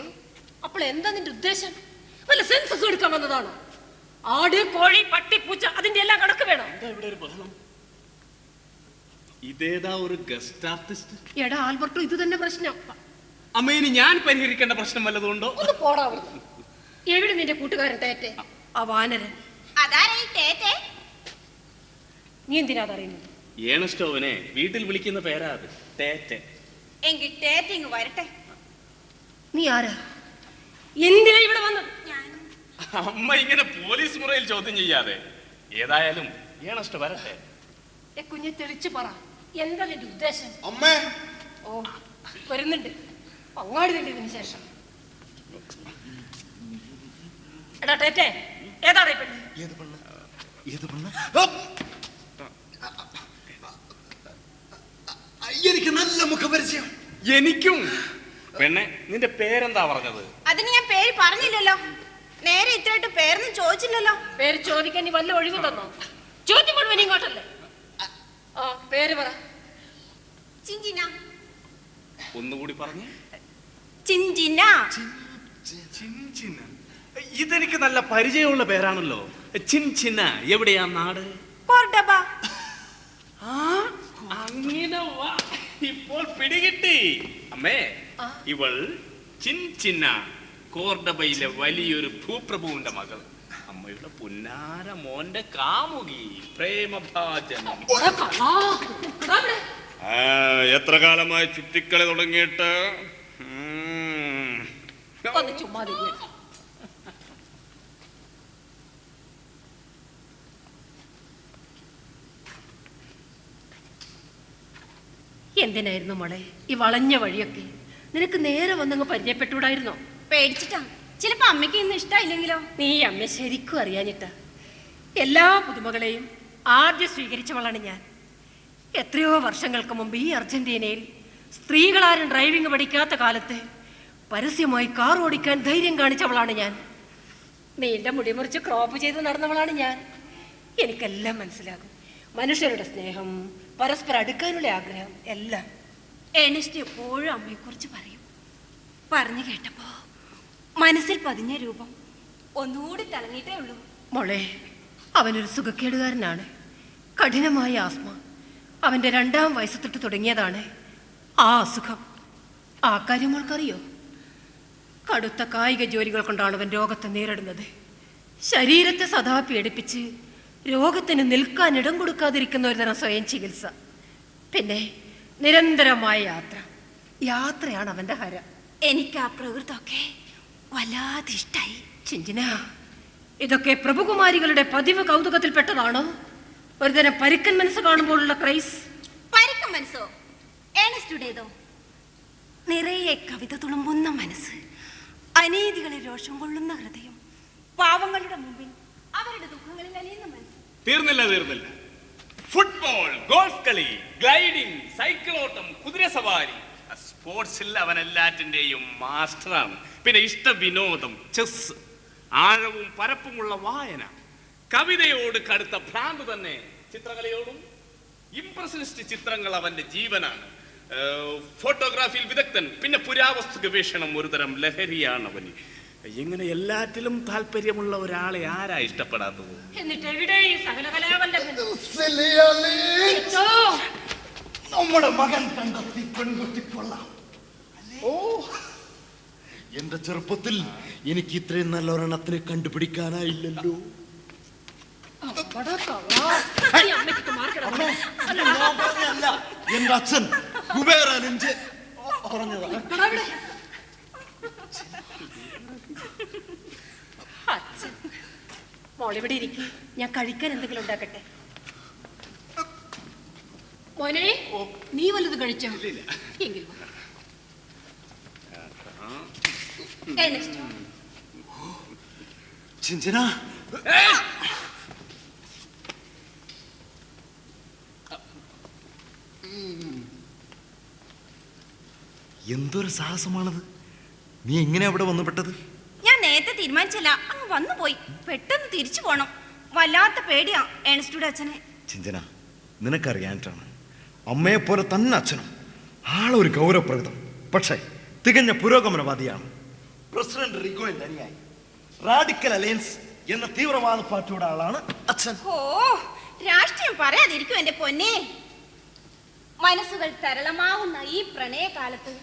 അപ്പോൾ എന്താ നിന്റെ ഉദ്ദേശം? വല്ല സെൻസസ് എടുക്കാൻ വന്നതാണോ? ആട്, കോഴി, പട്ടി, പൂച്ച, അതിന്റെ എല്ലാം കണക്ക് വേണം. ഇവിടെ ഒരു ബഹളം. ഇതേതാ ഒരു ഗസ്റ്റ് ആർട്ടിസ്റ്റ്? എടാ ആൽബർട്ടോ, ഇത് തന്നെ പ്രശ്നം. അമ്മേന് ഞാൻ പരിഹരിക്കേണ്ട പ്രശ്നം വല്ലതുണ്ടോ? ഒന്ന് പോടാ. എവിടെ നിന്റെ കൂട്ടുകാരൻ ടേറ്റെ, ആ വാനരൻ? അതാരാ ഈ ടേറ്റേ? നീ എന്തിനാ അറിയുന്നത്? ഏണസ്റ്റോവിനെ വീട്ടിൽ വിളിക്കുന്ന പേരാ അത്, ടേറ്റെ. എങ്കിൽ ടേറ്റിങ് വരട്ടെ. നീ ആരാ? എന്തിനാ ഇവിടെ വന്നത്? അമ്മ ഇങ്ങനെ പോലീസ് മുറയിൽ ചോദ്യം ചെയ്യാതെ. ഏതായാലും ഏണസ്റ്റോ വരട്ടെ. കുഞ്ഞെ തെളിച്ചു പറ, എന്താ നിന്റെ ഉദ്ദേശം? അമ്മേ, ഓ, വരുന്നുണ്ട്. അങ്ങാടി തന്നെ ഇതിന് ശേഷം. എടാ ടേറ്റെ, ഏതാടാ ഈ പെണ്ണ്? എനിക്ക് നല്ല മുഖപരിചയം. എനിക്കും. പെണ്ണെ, നിന്റെ പേരെന്താ പറഞ്ഞത്? അതിന് ഞാൻ പേര് പറഞ്ഞില്ലല്ലോ. നേരെ ഇത്രയായിട്ട് പേരൊന്നും ചോദിച്ചില്ലല്ലോ. പേര് ചോദിക്കാൻ നീ വല്ല ഒഴിവ് തന്നോ? ചോദ്യം മുഴുവൻ ഇങ്ങോട്ടല്ലേ? ആ, പേര് പറ. ചിഞ്ചിന. ഒന്നുകൂടി പറഞ്ഞു. ചിഞ്ചിന. ചിൻചിന. ഇതെനിക്ക് നല്ല പരിചയമുള്ള പേരാണല്ലോ. ചിൻചിന. എവിടെയാ നാട്? കോർഡബ. അങ്ങനെ വാ. ഇപ്പോൾ പിടികിട്ടി. അമ്മേ, ഇവൾ ചിൻചിന, കോർഡബയിലെ വലിയൊരു ഭൂപ്രഭുവിന്റെ മകൾ. അമ്മയുടെ പുന്നാര മോന്റെ കാമുകി, പ്രേമഭാജനം. എത്ര കാലമായി ചുറ്റിക്കളി തുടങ്ങിയിട്ട്? ചുമ്മാ എന്തിനായിരുന്നു മോളെ ഈ വളഞ്ഞ വഴിയൊക്കെ? നിനക്ക് നേരെ വന്നങ്ങ് പരിചയപ്പെട്ടൂടായിരുന്നോ? പേടിച്ചിട്ടാ. ചിലപ്പോ അമ്മയ്ക്ക് ഇന്ന് ഇഷ്ടമില്ലെങ്കിലോ? നീ അമ്മ ശരിക്കും അറിയാഞ്ഞിട്ടാ. എല്ലാ പുതുമകളെയും ആദ്യം സ്വീകരിച്ചവളാണ് ഞാൻ. എത്രയോ വർഷങ്ങൾക്ക് മുമ്പ് ഈ അർജന്റീനയിൽ സ്ത്രീകളാരും ഡ്രൈവിംഗ് പഠിക്കാത്ത കാലത്ത് പരസ്യമായി കാർ ഓടിക്കാൻ ധൈര്യം കാണിച്ചവളാണ് ഞാൻ. നീണ്ട മുടി മുറിച്ച് ക്രോപ്പ് ചെയ്ത് നടന്നവളാണ് ഞാൻ. എനിക്കെല്ലാം മനസ്സിലാകും. മനുഷ്യരുടെ സ്നേഹം, പരസ്പരം അടുക്കാനുള്ള ആഗ്രഹം എല്ലാം. ഏണസ്റ്റ് എപ്പോഴും അമ്മയെക്കുറിച്ച് പറയും. പറഞ്ഞു കേട്ടപ്പോ മനസ്സിൽ പതിഞ്ഞ രൂപം ഒന്നുകൂടി തിളങ്ങിയിട്ടേ ഉള്ളൂ. മോളെ, അവനൊരു സുഖക്കേടുകാരനാണ്. കഠിനമായ ആസ്മ. അവന്റെ 2ാം വയസ്സ് തൊട്ട് തുടങ്ങിയതാണ് ആ അസുഖം. ആ കാര്യം മോൾക്കറിയോ? കടുത്ത കായിക ജോലികൾ കൊണ്ടാണ് അവൻ രോഗത്തെ നേരിടുന്നത്. ശരീരത്തെ സദാ പീഡിപ്പിച്ച് രോഗത്തിന് നിൽക്കാൻ ഇടം കൊടുക്കാതിരിക്കുന്ന ഒരു തരം സ്വയം ചികിത്സ. പിന്നെ നിരന്തരമായ യാത്രയാണ് അവന്റെ ഹരം. എനിക്ക് ആ പ്രകൃതമൊക്കെ വല്ലാതെ ഇഷ്ടായി. ചിഞ്ചിന, ഇതൊക്കെ പ്രഭുകുമാരികളുടെ പതിവ് കൗതുകത്തിൽപ്പെട്ടതാണോ? ഒരുതരം പരുക്കൻ മനസ്സ് കാണുമ്പോഴുള്ള ക്രൈസ്? പരുക്കൻ മനസ്സോ? ഏണസ്റ്റുടേതോ? നിറയെ കവിത തുളുമ്പുന്ന മനസ്സ്, അനീതികളെ രോഷം കൊള്ളുന്ന ഹൃദയം, പാവങ്ങളുടെ മുമ്പിൽ അവരുടെ ദുഃഖങ്ങളിൽ അലിയുന്ന മനസ്സ്. തീർന്നില്ല. ഫുട്ബോൾ, ഗോൾഫ് കളി, ഗ്ലൈഡിംഗ്, സൈക്കിൾ ഓട്ടം, കുതിരസവാരി, സ്പോർട്സിൽ അവൻ എല്ലാറ്റിന്റെയും മാസ്റ്ററാണ്. പിന്നെ ഇഷ്ട വിനോദം ചെസ്, ആഴവും പരപ്പുമുള്ള വായന, കവിതയോട് കടുത്ത ഭ്രാന്ത് തന്നെ. ചിത്രകലയോടും ഇംപ്രഷനിസ്റ്റ് ചിത്രങ്ങൾ അവന്റെ ജീവനാണ്. ഫോട്ടോഗ്രാഫിയിൽ വിദഗ്ധൻ. പിന്നെ പുരാവസ്തു ഗവേഷണം ഒരുതരം ലഹരിയാണ് അവന്. ഇങ്ങനെ എല്ലാറ്റിലും താല്പര്യമുള്ള ഒരാളെ ആരാ ഇഷ്ടപ്പെടാത്തത്? എന്നിട്ട് എവിടെ ഈ സകലകലാവല്ലഭൻ? നമ്മുടെ മകൻ കണ്ടെത്തി പെൺകുട്ടി കൊള്ളാം. ഓ, എന്റെ ചെറുപ്പത്തിൽ എനിക്ക് ഇത്രയും നല്ല ഒരെണ്ണത്തിനെ കണ്ടുപിടിക്കാനായില്ലല്ലോ. എന്റെ അച്ഛൻ കുബേരലിഞ്ച് പറഞ്ഞതാ. മോളിവിടെ ഇരിക്കും, ഞാൻ കഴിക്കാൻ എന്തെങ്കിലും ഉണ്ടാക്കട്ടെ. മോനെ, നീ വല്ലത് കഴിച്ചോ? എങ്കിൽ ചിഞ്ചന, എന്തൊരു സാഹസമാണത്! നീ എങ്ങനെ അവിടെ വന്നുപെട്ടത്? ഞാൻ നേരത്തെ തീരുമാനിച്ചല്ല, അങ്ങ് വന്നുപോയി. പെട്ടെന്ന് തിരിച്ചു പോണം. വല്ലാത്ത പേടിയാ ഏണസ്റ്റുടെ അച്ഛനെ. ചിഞ്ചന, നിനക്കറിയാനായിട്ടാണ്. അമ്മയെ പോലെ തന്നെ അച്ഛനും ആളൊരു ഗൗരവപ്രകൃതം, പക്ഷേ തികഞ്ഞ പുരോഗമനവാദിയാണ്. പ്രസിഡന്റ് റിഗോയിന്റെ അനുയായി. റാഡിക്കൽ അലയൻസ് എന്ന തീവ്രവാദ പാർട്ടിയുടെ ആളാണ് അച്ഛൻ. ഓ, രാഷ്ട്രീയം പറയാതിരിക്കും എന്റെ പൊന്നെ. മനസ്സുകൾ തരളമാവുന്ന ഈ പ്രണയകാലത്ത്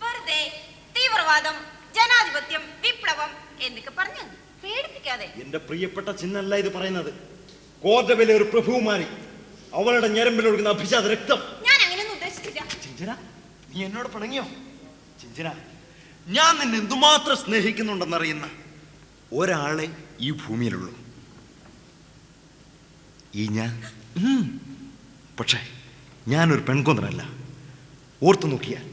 വെറുതെ തീവ്രവാദം, ജനാധിപത്യം, വിപ്ലവം എന്നൊക്കെ പറഞ്ഞു പേടിപ്പിക്കാതെ. എന്റെ പ്രിയപ്പെട്ട ചിന്നല്ല ഇത് പറയുന്നത്. കോർഡബിലെ ഒരു പ്രഭുകുമാരി, അവളുടെ ഞരമ്പിലൊഴുകുന്ന അഭിജാത രക്തം. ഞാൻ അങ്ങനെയൊന്നും ഉദ്ദേശിച്ചില്ല. ചിഞ്ചന, നീ എന്നോട് പിണങ്ങിയോ? ചിഞ്ചന, ഞാൻ നിന്നെ എന്തുമാത്രം സ്നേഹിക്കുന്നുണ്ടെന്നറിയുന്ന ഒരാളെ ഈ ഭൂമിയിലുള്ളൂ, ഈ ഞാൻ. പക്ഷേ ഞാനൊരു പെൺകൊന്നനല്ല. ഓർത്തു നോക്കിയാൽ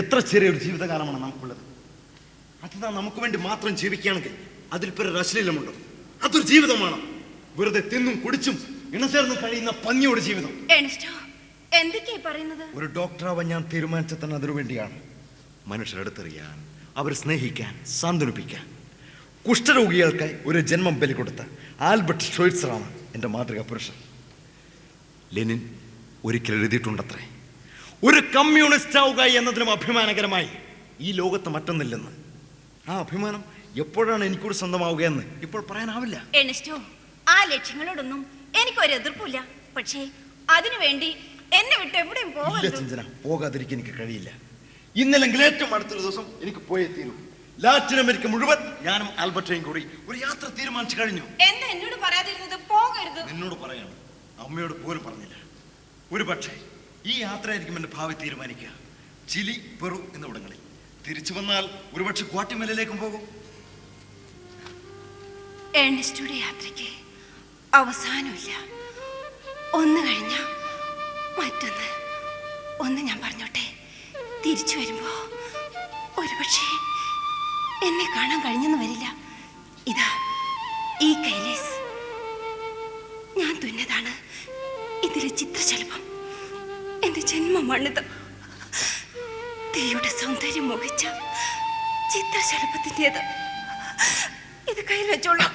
എത്ര ചെറിയൊരു ജീവിതകാലമാണ് നമുക്കുള്ളത്. അതിനാ നമുക്ക് വേണ്ടി മാത്രം ജീവിക്കുകയാണെങ്കിൽ അതിൽ പേര് അശ്ലീലമുണ്ടോ? അതൊരു ജീവിതമാണ്. വെറുതെ തിന്നും കുടിച്ചും ഇണചേർന്ന് കഴിയുന്ന പന്നിയുടെ ജീവിതം. എന്തൊക്കെയാ പറയുന്നത്? ഒരു ഡോക്ടറാവാൻ ഞാൻ തീരുമാനിച്ച തന്നെ അതിനു വേണ്ടിയാണ്. മനുഷ്യരെടുത്തെറിയാൻ, അവരെ സ്നേഹിക്കാൻ, സാന്ത്വനിപ്പിക്കാൻ. കുഷ്ഠരോഗികൾക്കായി ഒരു ജന്മം ബലി കൊടുത്ത ആൽബർട്ട് ഷോയ്റ്റ്സറാണ് എൻ്റെ മാതൃകാ പുരുഷൻ. ലെനിൻ ഒരിക്കൽ എഴുതിയിട്ടുണ്ടത്രേ, ഒരു കമ്മ്യൂണിസ്റ്റ് ആവുക എന്നതിലും അഭിമാനകരമായി ഈ ലോകത്ത് മറ്റൊന്നില്ലെന്ന്. ആ അഭിമാനം എപ്പോഴാണ് എനിക്കൂടെ സ്വന്തമാവുകയെന്ന് ഇപ്പോൾ പറയാനാവില്ല. ആ ലക്ഷ്യങ്ങളോടൊന്നും എനിക്കൊരു എതിർപ്പില്ല. പക്ഷേ അതിനുവേണ്ടി എന്നെ വിട്ട് എവിടെയും ചിന്തന പോകാതിരിക്കാൻ എനിക്ക് കഴിയില്ല. ഇന്നലെങ്കിൽ ഏറ്റവും അടുത്തൊരു ദിവസം എനിക്ക് പോയേ തീരും. ലാറ്റിൻ അമേരിക്ക മുഴുവൻ ഞാനും ആൽബർട്ടയും കൂടി ഒരു യാത്ര തീരുമാനിച്ചു കഴിഞ്ഞു. എന്താ എന്നോട് പറയാതിരുന്നത്? പോകരുത്. നിന്നോട് പറയാണ്, അമ്മയോട് പോലും പറഞ്ഞില്ല. ഒരു പക്ഷേ ഈ യാത്രയായിരിക്കും എന്റെ ഭാവി തീരുമാനിക്കുക. ചിലി, പെറു എന്നിവിടങ്ങളിൽ. തിരിച്ചു വന്നാൽ ഒരുപക്ഷെ ഗ്വാട്ടിമലയിലേക്കും പോകും. ഏണസ്റ്റുടെ യാത്രയ്ക്ക് അവസാനമില്ല. ഒന്ന് കഴിഞ്ഞ മറ്റൊന്ന്. ഒന്ന് ഞാൻ പറഞ്ഞോട്ടെ, തിരിച്ചു വരുമ്പോ ഒരുപക്ഷെ എന്നെ കാണാൻ കഴിഞ്ഞെന്ന് വരില്ല. ഇതാ ഈ കൈലേസ് ഞാൻ തുന്നതാണ്. ഇതിലെ ചിത്രശലഭം എന്റെ ജന്മമാണിത്. തീയുടെ സൗന്ദര്യം മോഹിച്ച ചിത്രശലഭത്തിൻ്റെത്. ഇത് കയ്യിൽ വെച്ചോളാം.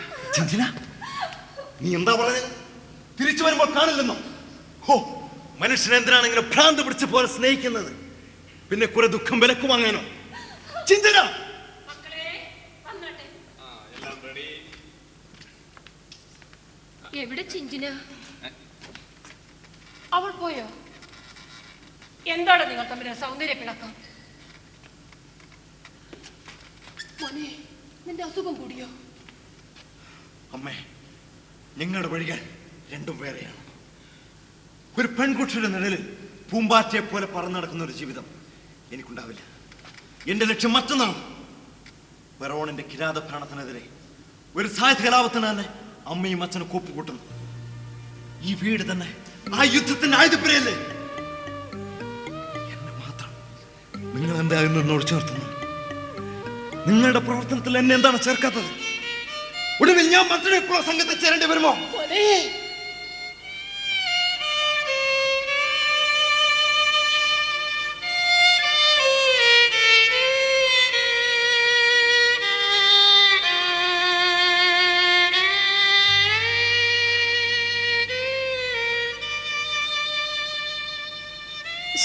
നീ എന്താ പറഞ്ഞത്? തിരിച്ചു വരുമ്പോൾ കാണില്ലെന്നോ? ഹോ, മനുഷ്യൻ എന്തിനാണെങ്കിലും ഭ്രാന്ത് പിടിച്ച് പോലെ സ്നേഹിക്കുന്നത്? പിന്നെ കുറെ ദുഃഖം വിലക്ക് വാങ്ങാനോ? ചിന്തന എവിടെ ചിഞ്ചിന? അവൾ പോയോ? എന്താണ് നിങ്ങൾ തമ്മിൽ സൗന്ദര്യ പിണക്കം? മോനെ, നിന്റെ അസുഖം കൂടിയോ? അമ്മേ, ഞങ്ങളുടെ വഴികൾ രണ്ടും വേറെയാണ്. ഒരു പെൺകുട്ടിയുടെ നിഴലിൽ പൂമ്പാറ്റയെ പോലെ പറന്നു നടക്കുന്ന ഒരു ജീവിതം എനിക്കുണ്ടാവില്ല. എന്റെ ലക്ഷ്യം മറ്റൊന്നാണ്. വെറോണിന്റെ കിരാത ഭരണത്തിനെതിരെ ഒരു സായുധ കലാപത്തിന് തന്നെ അമ്മയും അച്ഛനും കൂട്ടുന്നു. ഈ വീട് തന്നെ ആ യുദ്ധത്തിന്റെ ആയുധപ്പുരയല്ലേ? എന്നെ മാത്രം നിങ്ങൾ എന്താ എന്നോട് ചേർത്തുന്നു? നിങ്ങളുടെ പ്രവർത്തനത്തിൽ എന്നെ എന്താണ് ചേർക്കാത്തത്? ഒടുവിൽ ഞാൻ മറ്റൊരു വിപ്ലവ സംഘത്തെ ചേരേണ്ടി വരുമോ?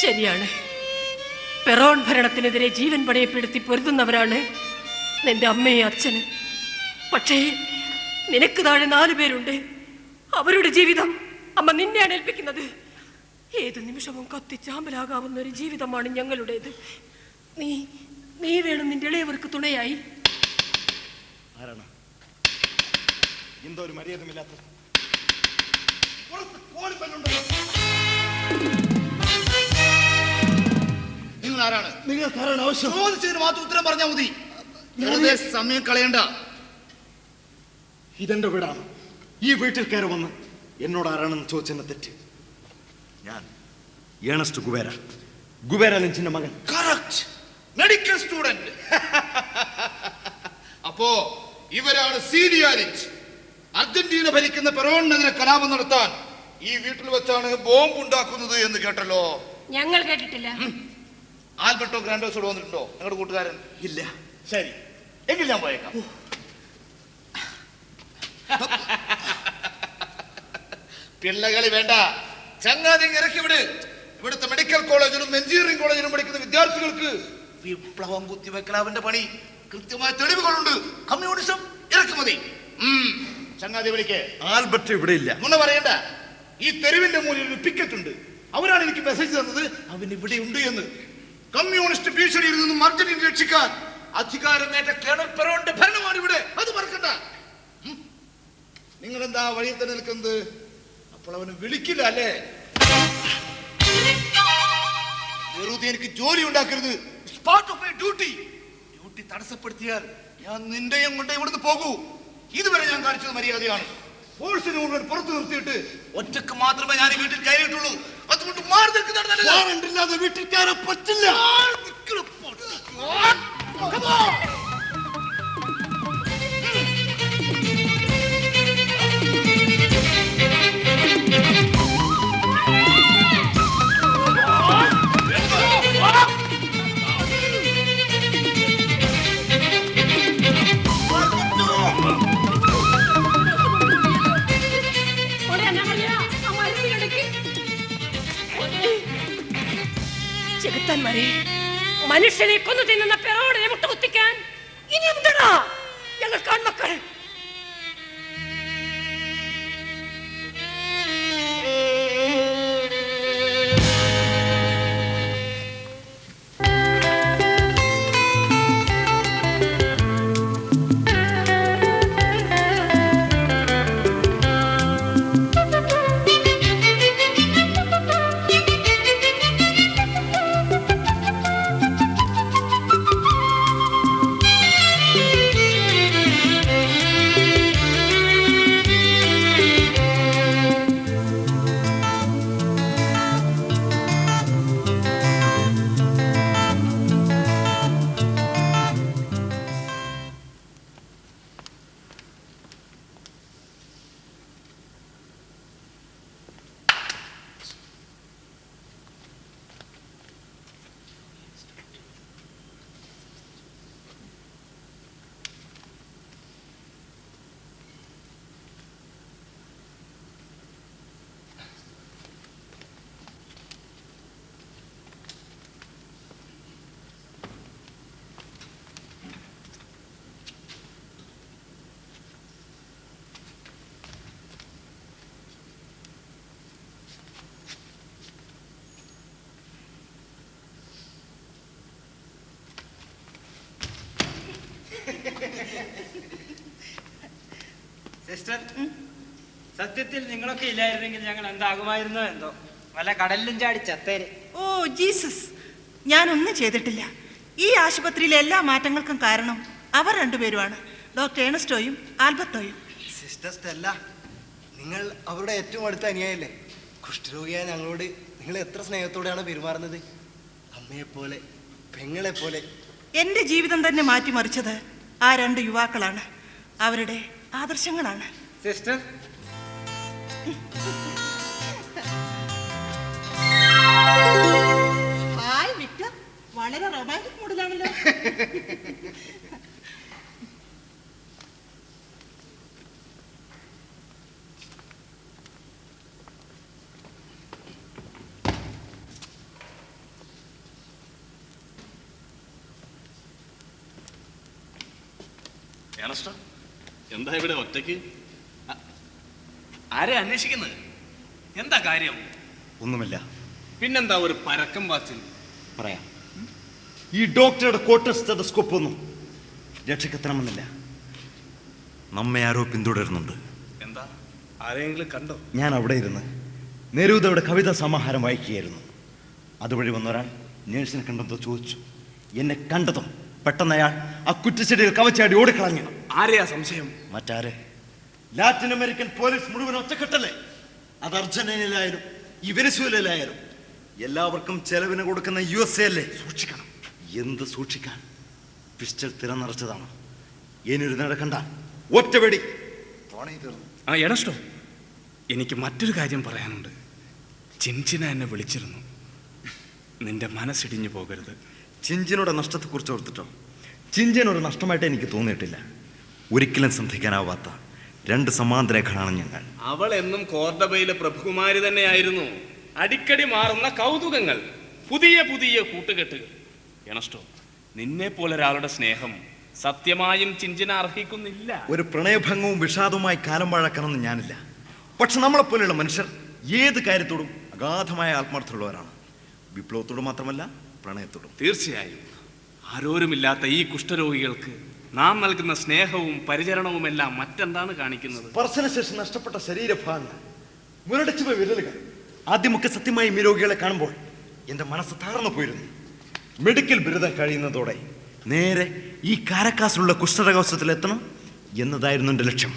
ശരിയാണ്. പെറോൺ ഭരണത്തിനെതിരെ ജീവൻ പണയപ്പെടുത്തി പൊരുതുന്നവരാണ് നിന്റെ അമ്മയും അച്ഛനും. പക്ഷേ നിനക്ക് താഴെ 4 പേരുണ്ട്. അവരുടെ ജീവിതം അമ്മ നിന്നെയാണ് ഏൽപ്പിക്കുന്നത്. ഏതു നിമിഷവും കത്തിച്ചാമ്പലാകാവുന്ന ഒരു ജീവിതമാണ് ഞങ്ങളുടേത്. നീ വേണം നിന്റെ ഇളയവർക്ക് തുണയായി. ആരാണ് എന്തോ ഒരു മര്യാദമില്ലാത്തത്? നിങ്ങൾ ആരാണ്? നിങ്ങൾക്ക് ആരാണ് ആവശ്യം? ചോദിച്ചതിന് മാത്രം ഉത്തരം പറഞ്ഞാൽ മതി. വെറുതെ സമയം കളയണ്ട. ഇതെന്റെ വീടാണ്. ഈ വീട്ടിൽ കയറി വന്ന് എന്നോട് ആരാണെന്ന് ചോദിച്ചെന്നെ തെറ്റ്. ഞാൻ ഏണസ്റ്റ് ഗുവേര ലിഞ്ചിന്റെ മകൻ. Correct, medical student. അപ്പോ ഇവരാണ് സീലിയ ലിഞ്ച്. അർജന്റീന ഭരിക്കുന്ന പെറോണിനെതിരെ കലാപം നടത്താൻ ഈ വീട്ടിൽ വെച്ചാണ് ബോംബ് ഉണ്ടാക്കുന്നത് എന്ന് കേട്ടല്ലോ. ഞങ്ങൾ കേട്ടിട്ടില്ല. ആൽബർട്ടോ ഗ്രാൻഡോസോട് വന്നിട്ടുണ്ടോ നിങ്ങളുടെ കൂട്ടുകാരൻ? ഇല്ല. ശരി, എങ്കിൽ ഞാൻ പോയേക്കാം. പിള്ളകളി വേണ്ട, ചങ്ങാതി ഇറക്കി വിട്. ഇവിടുത്തെ മെഡിക്കൽ കോളേജിലും എഞ്ചിനീയറിംഗ് കോളേജിലും പഠിക്കുന്ന വിദ്യാർത്ഥികൾക്ക് വിപ്ലവം കുത്തിവെക്കലാവിന്റെ പണി കൃത്യമായ തെളിവുകളുണ്ട്. കമ്മ്യൂണിസം ഇറക്കുമതി. ചങ്ങാതി വിളിക്കേ. ആൽബർട്ട് ഇവിടെ ഇല്ല. മുന്ന പറയണ്ട. ഈ തെരുവിന്റെ മൂലയിൽ ഒരു പിക്കറ്റ് ഉണ്ട്. അവരാണ് എനിക്ക് മെസ്സേജ് തന്നത് അവൻ ഇവിടെ ഉണ്ട് എന്ന്. കമ്മ്യൂണിസ്റ്റ് ഭീഷണിയിൽ നിന്നും അർജന്റീന രക്ഷിക്കാൻ അധികാരമേറ്റ കേണൽ പെറോണിന്റെ ഭരണമാണ് ഇവിടെ. അത് മറക്കണ്ട. നിങ്ങൾ എന്താ വഴിയിൽ തന്നെ നിൽക്കുന്നത്? അപ്പോൾ അവന് വിളിക്കില്ല അല്ലേ? വെറുതെ എനിക്ക് ജോലി ഉണ്ടാക്കരുത്. ഡ്യൂട്ടി തടസ്സപ്പെടുത്തിയാൽ ഞാൻ നിന്റെയും കൊണ്ട് ഇവിടുന്ന് പോകൂ. ഇതുവരെ ഞാൻ കാണിച്ചത് മര്യാദയാണ്. ഫോഴ്സിന് മുഴുവൻ പുറത്തു നിർത്തിയിട്ട് ഒറ്റക്ക് മാത്രമേ ഞാൻ ഈ വീട്ടിൽ കയറിയിട്ടുള്ളൂ. അതുകൊണ്ട് മാറി നിൽക്കുന്നതാണ്. വീട്ടിൽ കയറാൻ പറ്റില്ല. മനുഷ്യനെ കൊന്നു തിന്നുന്ന പെറോണിനെ മുട്ടുകുത്തിക്കാൻ ഇനി എന്താ ഞങ്ങൾ കാൺമക്കൾ? സിസ്റ്റർ, സത്യത്തിൽ നിങ്ങളൊക്കെ ഇല്ലായിരുന്നെങ്കിൽ ഞങ്ങൾ എന്താകുമായിരുന്നോ എന്തോ, വല്ല കടലിലും ചാടി ചത്തേര്. ഓ ജീസസ്, ഞാനൊന്നും ചെയ്തിട്ടില്ല. ഈ ആശുപത്രിയിലെ എല്ലാ മാറ്റങ്ങൾക്കും കാരണം അവർ രണ്ടുപേരുമാണ്, ഡോക്ടർ ഏണസ്റ്റോയും ആൽബർട്ടോയും. സിസ്റ്റർ സ്റ്റെല്ല, നിങ്ങൾ അവരുടെ ഏറ്റവും അടുത്ത അനുയായല്ലേ? കുഷ്ഠരോഗിയായ ഞങ്ങളോട് നിങ്ങൾ എത്ര സ്നേഹത്തോടെയാണ് പെരുമാറുന്നത്. അമ്മയെപ്പോലെ, പെങ്ങളെപ്പോലെ. എൻ്റെ ജീവിതം തന്നെ മാറ്റിമറിച്ചത് ആ രണ്ട് യുവാക്കളാണ്, അവരുടെ ആദർശങ്ങളാണ്. സിസ്റ്റർ, ഹായ് വിക്ടർ, വളരെ റൊമാൻറ്റിക് മൂഡിലാണല്ലോ. എന്താ ഇവിടെ ഒറ്റയ്ക്ക്? ആരെ അന്വേഷിക്കുന്നത്? എന്താ കാര്യം? ഒന്നുമില്ല. പിന്നെന്താ ഒരു പരക്കം പാച്ചിൽ? പറയാം. ഈ ഡോക്ടറുടെ കോട്ടർ സ്റ്റെതസ്കോപ്പ് ഒന്നും രക്ഷക്കെത്തണമെന്നില്ല. നമ്മെ ആരോ പിന്തുടരുന്നുണ്ട്. എന്താ, ആരെങ്കിലും കണ്ടോ? ഞാൻ അവിടെ ഇരുന്ന് നെരൂദയുടെ കവിതാ സമാഹാരം വായിക്കുകയായിരുന്നു. അതുവഴി വന്നൊരാൾ നേഴ്സിനെ കണ്ടെന്തോ ചോദിച്ചു. എന്നെ കണ്ടതും പെട്ടെന്ന് അയാൾ ആ കുറ്റിച്ചെടിയിൽ കവച്ചാടി ഓടിക്കളഞ്ഞു. ആരെയാ സംശയം? മറ്റാരെ? ലാറ്റിൻ അമേരിക്കൻ പോലീസ് മുഴുവൻ ഒറ്റക്കെട്ടല്ലേ? അത് അർജന്റീനയിലായാലും ഈ വെനസ്വേലയിലായാലും എല്ലാവർക്കും ചെലവിന് കൊടുക്കുന്ന USA അല്ലേ? സൂക്ഷിക്കണം. എന്ത് സൂക്ഷിക്കാൻ? പിസ്റ്റൾ തിരനിറച്ചതാണ്. ഇനിയൊരു നടക്കണ്ട, ഒറ്റവെടി തീർന്നു. ആ എണസ്റ്റോ, എനിക്ക് മറ്റൊരു കാര്യം പറയാനുണ്ട്. ചിൻചിന എന്നെ വിളിച്ചിരുന്നു. നിന്റെ മനസ്സിടിഞ്ഞു പോകരുത്. ചിഞ്ചിനോടെ നഷ്ടത്തെക്കുറിച്ച് ഓർത്തിട്ടോ? ചിഞ്ചിനൊരു നഷ്ടമായിട്ട് എനിക്ക് തോന്നിയിട്ടില്ല. ഒരിക്കലും ശ്രദ്ധിക്കാനാവാത്ത രണ്ട് സമാന്തരേഖകളാണ് ഞങ്ങൾ. അവൾ എന്നും കോർഡബയിലെ പ്രഭുകുമാരി തന്നെയായിരുന്നു. അടിക്കടി മാറുന്ന കൗതുകങ്ങൾ, പുതിയ പുതിയ കൂട്ടുകെട്ടുകൾ. എണസ്റ്റോ, നിന്നെ പോലെ ഒരാളുടെ സ്നേഹം സത്യമായും ചിഞ്ചിന അർഹിക്കുന്നില്ല. ഒരു പ്രണയഭംഗവും വിഷാദവുമായി കാലം വാഴക്കണമെന്ന് ഞാനില്ല. പക്ഷെ നമ്മളെപ്പോലെയുള്ള മനുഷ്യർ ഏത് കാര്യത്തോടും അഗാധമായ ആത്മാർത്ഥമുള്ളവരാണ്. വിപ്ലവത്തോട് മാത്രമല്ല, പ്രണയത്തോടും. തീർച്ചയായും. ആരോരുമില്ലാത്ത ഈ കുഷ്ഠരോഗികൾക്ക് നാം നൽകുന്ന സ്നേഹവും പരിചരണവുമെല്ലാം മറ്റെന്താണ് കാണിക്കുന്നത്? സ്പർശനശേഷം നഷ്ടപ്പെട്ട ശരീരഭാഗങ്ങൾ, മുരടിച്ചു പോയ വിരലുകൾ. ആദ്യമൊക്കെ സത്യമായി ഈ രോഗികളെ കാണുമ്പോൾ എൻ്റെ മനസ്സ് തകർന്നു പോയിരുന്നു. മെഡിക്കൽ ബിരുദം കഴിയുന്നതോടെ നേരെ ഈ കാരക്കാസിലുള്ള കുഷ്ഠരോഗത്തിലെത്തണം എന്നതായിരുന്നു എൻ്റെ ലക്ഷ്യം.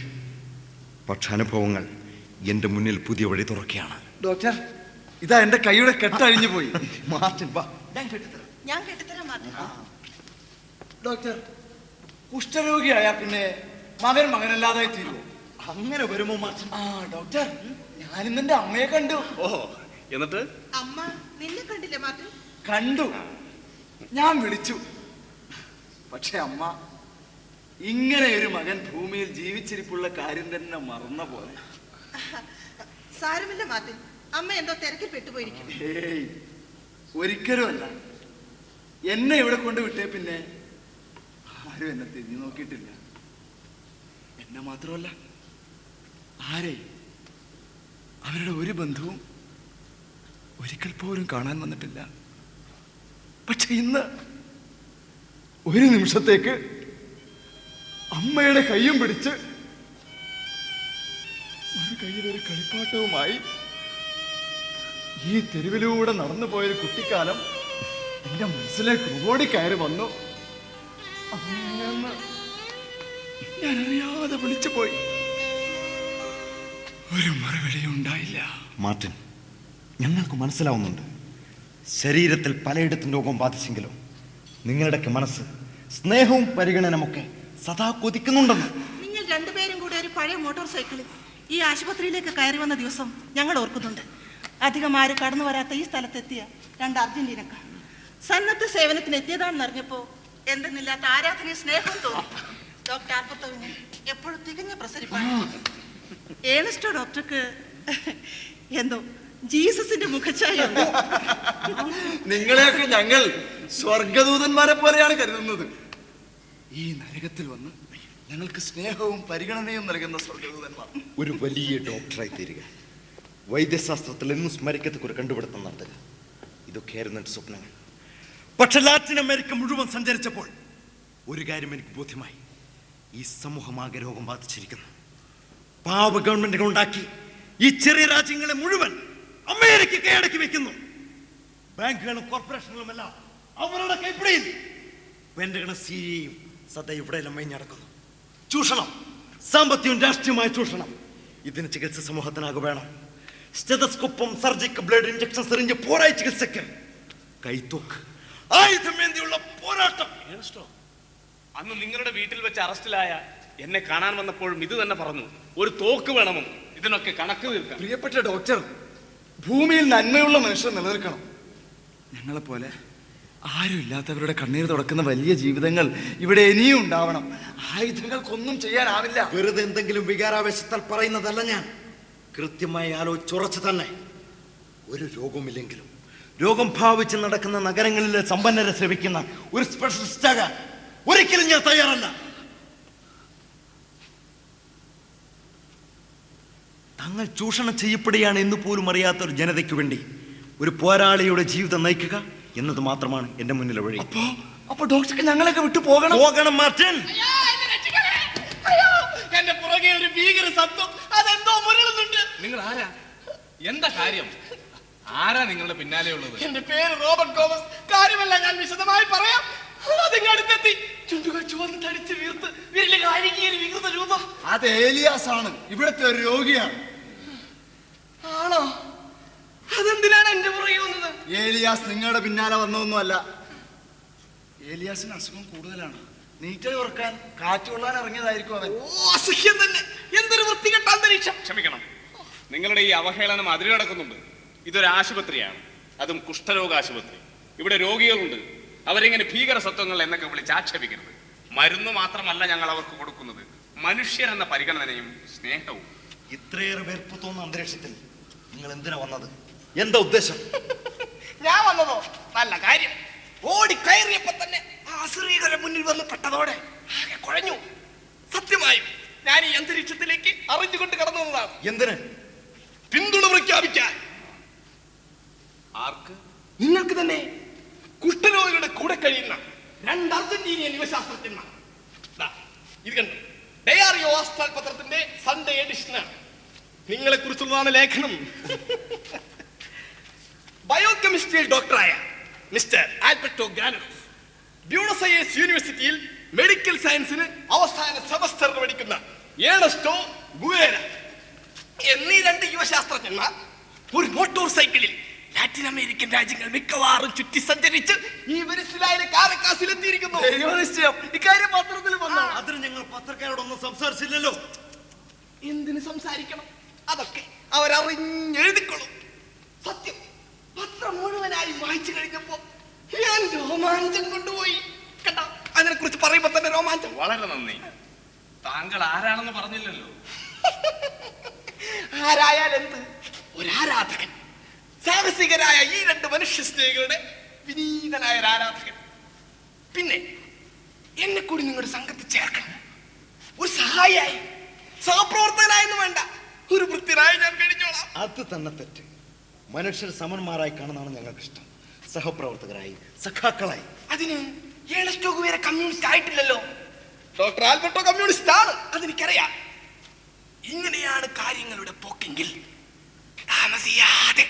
പക്ഷെ അനുഭവങ്ങൾ എൻ്റെ മുന്നിൽ പുതിയ വഴി തുറക്കുകയാണ്. ഡോക്ടർ, ഇതാ എൻ്റെ കൈയുടെ കെട്ടഴിഞ്ഞു പോയി. മാർട്ടിൻ, വാ. ഞാൻ കെട്ടിത്തരാൻ മാർട്ടിൻ. ഡോക്ടർ, കുഷ്ഠരോഗിയായ പിന്നെ മകനല്ലാതായി തീരുമോ? അങ്ങനെ വരുമോ മാർട്ടിൻ? ആ ഡോക്ടർ, ഞാനിന്ന് എൻ്റെ അമ്മയെ കണ്ടു. ഓഹോ, എന്നിട്ട്? അമ്മ നിന്നെ കണ്ടില്ലേ മാർട്ടിൻ? കണ്ടു, ഞാൻ വിളിച്ചു. പക്ഷെ അമ്മ ഇങ്ങനെ ഒരു മകൻ ഭൂമിയിൽ ജീവിച്ചിരിപ്പുള്ള കാര്യം തന്നെ മറന്ന പോലെ. സാരമില്ല മാർട്ടിൻ, അമ്മ എന്തോ തിരക്കിൽ പെട്ടുപോയിരിക്കും. ഏയ്, ഒരിക്കലുമല്ല. എന്നെ ഇവിടെ കൊണ്ട് വിട്ടേ പിന്നെ ആരും എന്നെ തിരിഞ്ഞു നോക്കിയിട്ടില്ല. എന്നെ മാത്രമല്ല, ആരെയും അവരുടെ ഒരു ബന്ധുവും ഒരിക്കൽ പോലും കാണാൻ വന്നിട്ടില്ല. പക്ഷെ ഇന്ന് ഒരു നിമിഷത്തേക്ക് അമ്മയുടെ കയ്യും പിടിച്ച് ഒരു കയ്യിലൊരു കളിപ്പാട്ടവുമായി ഈ തെരുവിലൂടെ നടന്നു പോയൊരു കുട്ടിക്കാലം എന്റെ മനസ്സിലേക്ക് ഓടിക്കയറി വന്നു. അമ്മയെന്ന് ഞാൻ അറിയാതെ വിളിച്ചു പോയി. ഒരു മറുപടിയും ഉണ്ടായില്ല. മാർട്ടിൻ, ഞങ്ങൾക്ക് മനസ്സിലാവുന്നുണ്ട് ശരീരത്തിൽ പലയിടത്തും രോഗം ബാധിച്ചെങ്കിലും നിങ്ങളുടെയൊക്കെ മനസ്സ് സ്നേഹവും പരിഗണനമൊക്കെ സദാ കൊതിക്കുന്നുണ്ടെന്ന്. നിങ്ങൾ രണ്ടുപേരും കൂടെ ഒരു പഴയ മോട്ടോർ സൈക്കിളിൽ ഈ ആശുപത്രിയിലേക്ക് കയറി വന്ന ദിവസം ഞങ്ങൾ ഓർക്കുന്നുണ്ട്. അധികം ആരും കടന്നു വരാത്ത ഈ സ്ഥലത്തെത്തിയ രണ്ട് അർജന്റീനക്കാർ സന്നദ്ധ സേവനത്തിന് എത്തിയതാണെന്ന് അറിഞ്ഞപ്പോ എന്തെന്നില്ലാത്ത ആരാധനയും സ്നേഹവും തോന്നി. ഡോക്ടർ ആൽബർട്ടോവിന് എപ്പോഴും തികഞ്ഞ പ്രസരിപ്പാണ്. ഏണസ്റ്റോ ഡോക്ടർക്ക് എന്തോ ജീസസിന്റെ മുഖഛായുണ്ട്. നിങ്ങളെയൊക്കെ ഞങ്ങൾ സ്വർഗദൂതന്മാരെ പോലെയാണ് കരുതുന്നത്. ഈ നരകത്തിൽ വന്ന് ഞങ്ങൾക്ക് സ്നേഹവും പരിഗണനയും നൽകുന്ന സ്വർഗദൂതന്മാർ. ഒരു വലിയ ഡോക്ടറായി തീരുക, വൈദ്യശാസ്ത്രത്തിൽ എന്നും സ്മരിക്കത്തക്ക ഒരു കണ്ടുപിടുത്തം നടത്തുക, ഇതൊക്കെയായിരുന്നു എൻ്റെ സ്വപ്നങ്ങൾ. പക്ഷെ ലാറ്റിൻ അമേരിക്ക മുഴുവൻ സഞ്ചരിച്ചപ്പോൾ ഒരു കാര്യം എനിക്ക് ബോധ്യമായി. ഈ സമൂഹമാകെ രോഗം ബാധിച്ചിരിക്കുന്നു. പാവ ഗവൺമെന്റുകൾ ഉണ്ടാക്കി ഈ ചെറിയ രാജ്യങ്ങളെ മുഴുവൻ അമേരിക്ക കൈയടക്കി വെക്കുന്നു. ബാങ്കുകളും കോർപ്പറേഷനുകളും എല്ലാം അവരുടെ കൈപ്പിടിയിൽ. പെൻഡഗണും സിഐയും സദാ ഇവിടെയെല്ലാം മേഞ്ഞടക്കുന്നു. ചൂഷണം, സാമ്പത്തികവും രാഷ്ട്രീയമായ ചൂഷണം. ഇതിന് ചികിത്സ സമൂഹത്തിനാകെ വേണം. സ്റ്റെതസ്കോപ്പും സർജിക്കൽ ബ്ലേഡ് ഇഞ്ചക്ഷൻ സിറിഞ്ച് പോരായ ചികിത്സയ്ക്ക് കൈത്തോക്ക് ആയുധമേന്തിയുള്ള പോരാട്ടം. അന്ന് നിങ്ങളുടെ വീട്ടിൽ വെച്ച് അറസ്റ്റിലായ എന്നെ കാണാൻ വന്നപ്പോഴും ഇത് തന്നെ പറഞ്ഞു, ഒരു തോക്ക് വേണമെന്നും ഇതിനൊക്കെ കണക്ക് തീർക്കാം. പ്രിയപ്പെട്ട ഡോക്ടർ, ഭൂമിയിൽ നന്മയുള്ള മനുഷ്യർ നിലനിൽക്കണം. ഞങ്ങളെപ്പോലെ ആരും ഇല്ലാത്തവരുടെ കണ്ണീർ തുടക്കുന്ന വലിയ ജീവിതങ്ങൾ ഇവിടെ ഇനിയും ഉണ്ടാവണം. ആയുധങ്ങൾക്കൊന്നും ചെയ്യാനാവില്ല. വെറുതെ എന്തെങ്കിലും വികാരാവേശത്താൽ പറയുന്നതല്ല ഞാൻ. കൃത്യമായി ആലോചിച്ചുറച്ച് തന്നെ. ഒരു രോഗമില്ലെങ്കിലും രോഗം ഭാവിച്ച് നടക്കുന്ന നഗരങ്ങളിലെ സമ്പന്നരെ ശ്രമിക്കുന്ന ഒരു സ്പെഷ്യലിസ്റ്റാകാൻ ഒരിക്കലും ഞാൻ തയ്യാറല്ല. തങ്ങൾ ചൂഷണം ചെയ്യപ്പെടുകയാണ് എന്ന് പോലും അറിയാത്ത ഒരു ജനതയ്ക്ക് വേണ്ടി ഒരു പോരാളിയുടെ ജീവിതം നയിക്കുക എന്നത് മാത്രമാണ് എന്റെ മുന്നിലെ വഴി. അപ്പൊ ഡോക്ടർക്ക് ഞങ്ങളൊക്കെ വിട്ടു പോകണം. മാർട്ടിൻ. എന്റെ പുറകെ ഒരു ഭീകര സത്വം അതെന്തോ മുരളുന്നുണ്ട്. നിങ്ങൾ ആരാ? എന്താ കാര്യം? ആരാ നിങ്ങളുടെ പിന്നാലെ ഉള്ളത്? എന്റെ പേര് റോബർട്ട് ഗോമസ്. കാര്യമല്ല, ഞാൻ വിശദമായി പറയാം. അതിങ്ങടുത്തെത്തി. ചുണ്ടുകൾ ചുവന്ന് തടിച്ച് വീർത്ത് വിരലുകൾ അഴുകിയ ഒരു വികൃത രൂപം. അത് ഏലിയാസ് ആണ്, ഇവിടുത്തെ ഒരു രോഗിയാണ്. ആണോ? അതെന്തിനാണ് എന്റെ പുറകെ വന്നത്? ഏലിയാസ് നിങ്ങളുടെ പിന്നാലെ വന്നതൊന്നുമല്ല. ഏലിയാസിന് അസുഖം കൂടുതലാണ്. നീറ്റൽ ഉറക്കാൻ കാറ്റ് കൊള്ളാൻ ഇറങ്ങിയതായിരിക്കും അവൻ. അസുഖ്യം തന്നെ. എന്തൊരു വൃത്തികെട്ട അന്തരീക്ഷം. ക്ഷമിക്കണം, നിങ്ങളുടെ ഈ അവഹേളനം അതിരുകടക്കുന്നുണ്ട്. ഇതൊരു ആശുപത്രിയാണ്, അതും കുഷ്ഠരോഗ ആശുപത്രി. ഇവിടെ രോഗികളുണ്ട്. അവരിങ്ങനെ ഭീകര സത്വങ്ങൾ എന്നൊക്കെ വിളിച്ച് ആക്ഷേപിക്കരുത്. മരുന്ന് മാത്രമല്ല ഞങ്ങൾ അവർക്ക് കൊടുക്കുന്നത്, മനുഷ്യരെന്ന പരിഗണനയും സ്നേഹവും. ഇത്രയേറെ വെറുപ്പ് തോന്നുന്ന അന്തരീക്ഷത്തിൽ നിങ്ങൾ എന്തിനാ വന്നത്? എന്താ ഉദ്ദേശം? ഞാൻ വന്നതോ നല്ല കാര്യം. ഓടി കയറിയപ്പോ തന്നെ ആ അസുരീകരുടെ മുന്നിൽ വന്ന് പെട്ടതോടെ ആകെ കുഴഞ്ഞു. സത്യമായും ഞാൻ ഈ അന്തരീക്ഷത്തിലേക്ക് അറിഞ്ഞുകൊണ്ട് കടന്നു വന്നതാണ്. എന്തിന്? പിന്തുണ പ്രഖ്യാപിക്കാൻ. ആർക്ക്? നിങ്ങൾക്ക് തന്നെ. കുഷ്ഠരോഗികളുടെ കൂടെ കഴിയുന്ന 2 അർജന്റീനിയൻ യുവശാസ്ത്രജ്ഞന്മാർ. ഇത് കണ്ടു, ഡയാറിയോ ആസ്ട്രൽ പത്രത്തിന്റെ സൺഡേ എഡിഷനാണ്. നിങ്ങളെ കുറിച്ചുള്ളതാണ് ലേഖനം. ബയോകെമിസ്ട്രിയിൽ ഡോക്ടറായ മിസ്റ്റർ ആൽബർട്ടോ ഗാനോസ് ബ്യൂണസ് അയേഴ്സ് യൂണിവേഴ്സിറ്റിയിൽ മെഡിക്കൽ സയൻസിന് അവസാന സെമസ്റ്റർ പഠിക്കുന്ന ഏണസ്റ്റോ ഗുവേര എന്നീ 2 യുവശാസ്ത്രജ്ഞന്മാർ ഒരു മോട്ടോർ സൈക്കിളിൽ ലാറ്റിൻ അമേരിക്കൻ രാജ്യങ്ങൾ മിക്കവാറും ചുറ്റി സഞ്ചരിച്ച് ഈ വെനിസ്വേലയിലെ കാരക്കാസിൽ എത്തിയിരിക്കുന്നു. ഇക്കാര്യം പത്രത്തിൽ വന്നു. അതിന് ഞങ്ങൾ പത്രക്കാരോടൊന്നും സംസാരിച്ചില്ലല്ലോ. എന്തിന് സംസാരിക്കണം? അതൊക്കെ അവരറിഞ്ഞെഴുതിക്കൊള്ളും. സത്യം, പത്രം മുഴുവനായി വായിച്ചു കഴിഞ്ഞപ്പോ ഞാൻ രോമാഞ്ചം കൊണ്ടുപോയി. കേട്ടോ, അതിനെ കുറിച്ച് പറയുമ്പോ തന്നെ രോമാഞ്ചം. വളരെ നന്ദി. താങ്കൾ ആരാണെന്ന് പറഞ്ഞില്ലല്ലോ. ആരായാൽ എന്ത്? ഒരു ആരാധകൻ. സാഹസികരായ ഈ 2 മനുഷ്യ സ്നേഹികളുടെ വിനീതനായ ഒരു ആരാധകൻ. പിന്നെ എന്നെ കൂടി നിങ്ങളുടെ സംഘത്തിൽ ചേർക്കണം. ഒരു സഹായിയായി, സഹപ്രവർത്തകനായെന്ന് വേണ്ട, ഒരു വൃത്തിനായി ഞാൻ കഴിഞ്ഞോളാം. അത് തന്നെ തെറ്റ്. മനുഷ്യർ സമന്മാരായി കാണുന്നതാണ് ഞങ്ങൾക്ക് ഇഷ്ടം. സഹപ്രവർത്തകരായി, സഖാക്കളായി. അതിന് ഏണസ്റ്റോ ഗുവേര കമ്മ്യൂണിസ്റ്റ് ആയിട്ടില്ലല്ലോ. ഡോക്ടർ ആൽബർട്ടോ കമ്മ്യൂണിസ്റ്റ് ആണ്, അതെനിക്കറിയാം. ഇങ്ങനെയാണ് കാര്യങ്ങളുടെ പോക്കെങ്കിൽ താമസിയാതെ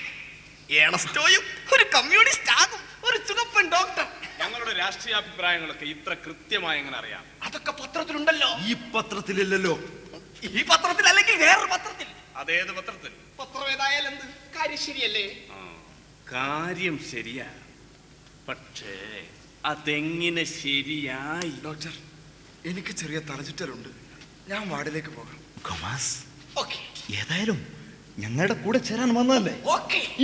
ഏണസ്റ്റോയും ഒരു കമ്മ്യൂണിസ്റ്റ് ആകും. ഒരു ചുവപ്പൻ ഡോക്ടർ. ഞങ്ങളുടെ രാഷ്ട്രീയാഭിപ്രായങ്ങളൊക്കെ ഇത്ര കൃത്യമായി എങ്ങനെ അറിയാം? അതൊക്കെ പത്രത്തിലുണ്ടല്ലോ. ഈ പത്രത്തിലില്ലല്ലോ. ഈ പത്രത്തിൽ അല്ലെങ്കിൽ വേറൊരു പത്രത്തിൽ. അതേത് പത്രത്തിൽ? പത്രം ഏതായാലും എന്ത്? കാര്യം ശരിയല്ലേ? കാര്യം ശരിയാ, പക്ഷേ അതെങ്ങനെ ശരിയായി? ഡോക്ടർ, എനിക്ക് ചെറിയ തലചുറ്റലുണ്ട്. ഞാൻ വാർഡിലേക്ക് പോകാം. ഗോമസ്, ഏതായാലും ഞങ്ങളുടെ കൂടെ ചേരാൻ വന്നതല്ലേ?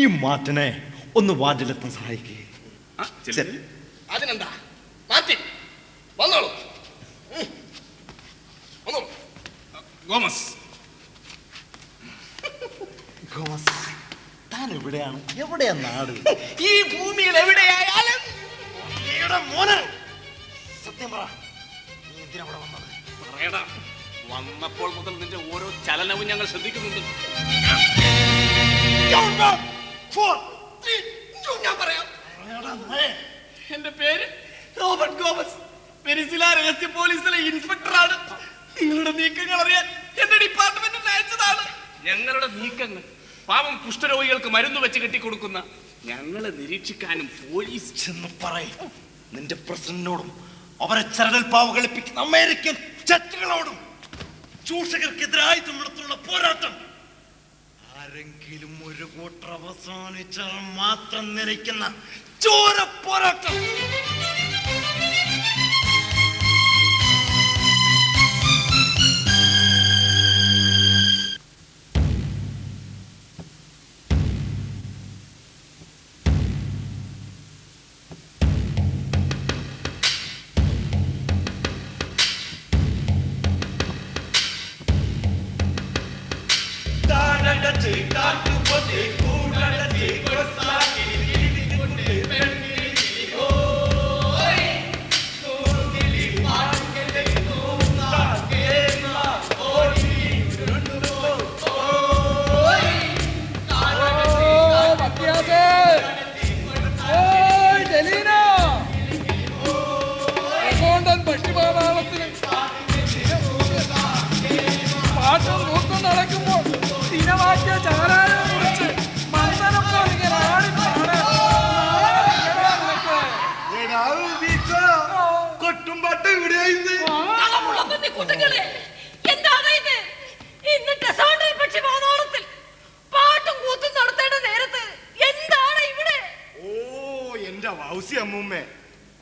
ഈ മാർട്ടിനെ ഒന്ന് വാർഡിലെത്താൻ സഹായിക്കേ. അതിനെന്താ മാർട്ടിൻ, വന്നോളൂ. ഗോമസ്, ഗോമസ്, താൻ എവിടെയാണ്? എവിടെയാ നാട്? ഈ ഭൂമിയിൽ എവിടെയായാലും മോനെ, സത്യം പറ, നീ എന്തിനാ ഇവിടെ വന്നത്? പറയടാ. വന്നപ്പോൾ മുതൽ നിന്റെ ഓരോ ചലനവും ഞങ്ങൾ ശ്രദ്ധിക്കുന്നുണ്ട്. ഞാൻ പറയാം. എന്റെ പേര് റോബർട്ട് ഗോമസ്. വെനിസ്വേല രഹസ്യ പോലീസിലെ ഇൻസ്പെക്ടറാണ്. നിങ്ങളുടെ നീക്കങ്ങൾ അറിയാൻ എന്റെ ഡിപ്പാർട്ട്മെന്റിൽ അയച്ച പാവം കുഷ്ഠരോഗികൾക്ക് മരുന്ന് വെച്ച് കെട്ടിക്കൊടുക്കുന്ന ഞങ്ങളെ നിരീക്ഷിക്കാനും പോലീസ് ചെന്ന് പറയും നിന്റെ പ്രസിഡന്റിനോടും അവരെ ചരടൽ പാവ് കളിപ്പിക്കുന്ന അമേരിക്കൻ ചറ്റുകളോടും ചൂഷകർക്കെതിരായി തമ്മിലുള്ള പോരാട്ടം ആരെങ്കിലും ഒരു കൂട്ടർ അവസാനിച്ചാൽ മാത്രം നിരയ്ക്കുന്ന ചോര പോരാട്ടം.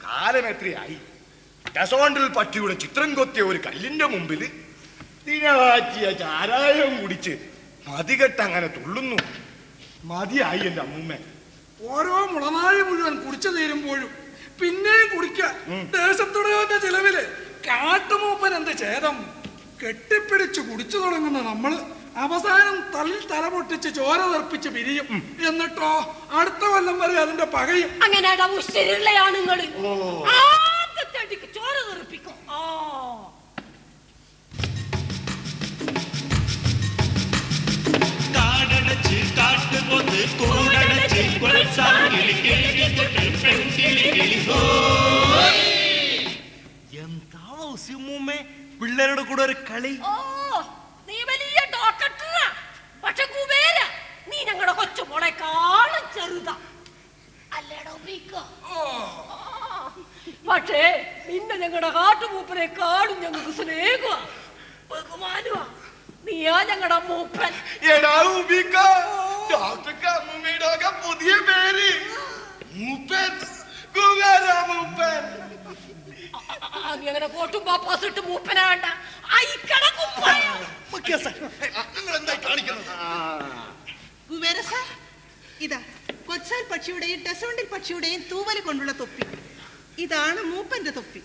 കാലമെത്രയായി ഡസോണ്ടിൽ പട്ടിയുടെ ചിത്രം കൊത്തിയ ഒരു കല്ലിന്റെ മുമ്പിൽ ദിനവാറ്റിയ ചാരായം കുടിച്ച് മതികെട്ടങ്ങനെ തുള്ളുന്നു. മതിയായി എന്റെ അമ്മൂമ്മ. ഓരോ മുളനാഴി മുഴുവൻ കുടിച്ചു തീരുമ്പോഴും പിന്നെയും കുടിക്കാൻ ദേശത്തുടയോന്റെ ചിലവില് കാട്ടുമൂപ്പൻ എന്ത് ഛേദം. കെട്ടിപ്പിടിച്ച് കുടിച്ചു തുടങ്ങുന്ന നമ്മള് അവസാനം തല പൊട്ടിച്ച് ചോര തെറിപ്പിച്ച് പിരിയും. എന്നിട്ടോ അടുത്ത കൊല്ലം വരെ അതിന്റെ പകയും. അങ്ങനെ ആണുങ്ങള് ചോര തെറിപ്പിക്കും. പിള്ളേരുടെ കൂടെ ഒരു കളി. നീ വലിയ ഡോക്ടറാ, പക്ഷെ കുബേര നീ ഞങ്ങളുടെ കൊച്ചുമോളെക്കാളും ചെറുതാ അല്ലേടോ പീക്ക. പക്ഷേ നിന്നെ ഞങ്ങളുടെ കാട്ടുമൂപ്പനെക്കാളും ഞങ്ങൾക്ക് സ്നേഹമാ ബഹുമാനുവാ. നീയാ ഞങ്ങളുടെ മൂപ്പൻ. പുതിയ പേര് മൂപ്പൻ. നീ അങ്ങനെ കോട്ടും പാപ്പാസിട്ട് മൂപ്പനാണ്ട. ഇതാ കൊച്ചാൽ പക്ഷിയുടെയും ഡസോണ്ടിൽ പക്ഷിയുടെയും തൂവല് കൊണ്ടുള്ള തൊപ്പി. ഇതാണ് മൂപ്പന്റെ തൊപ്പി.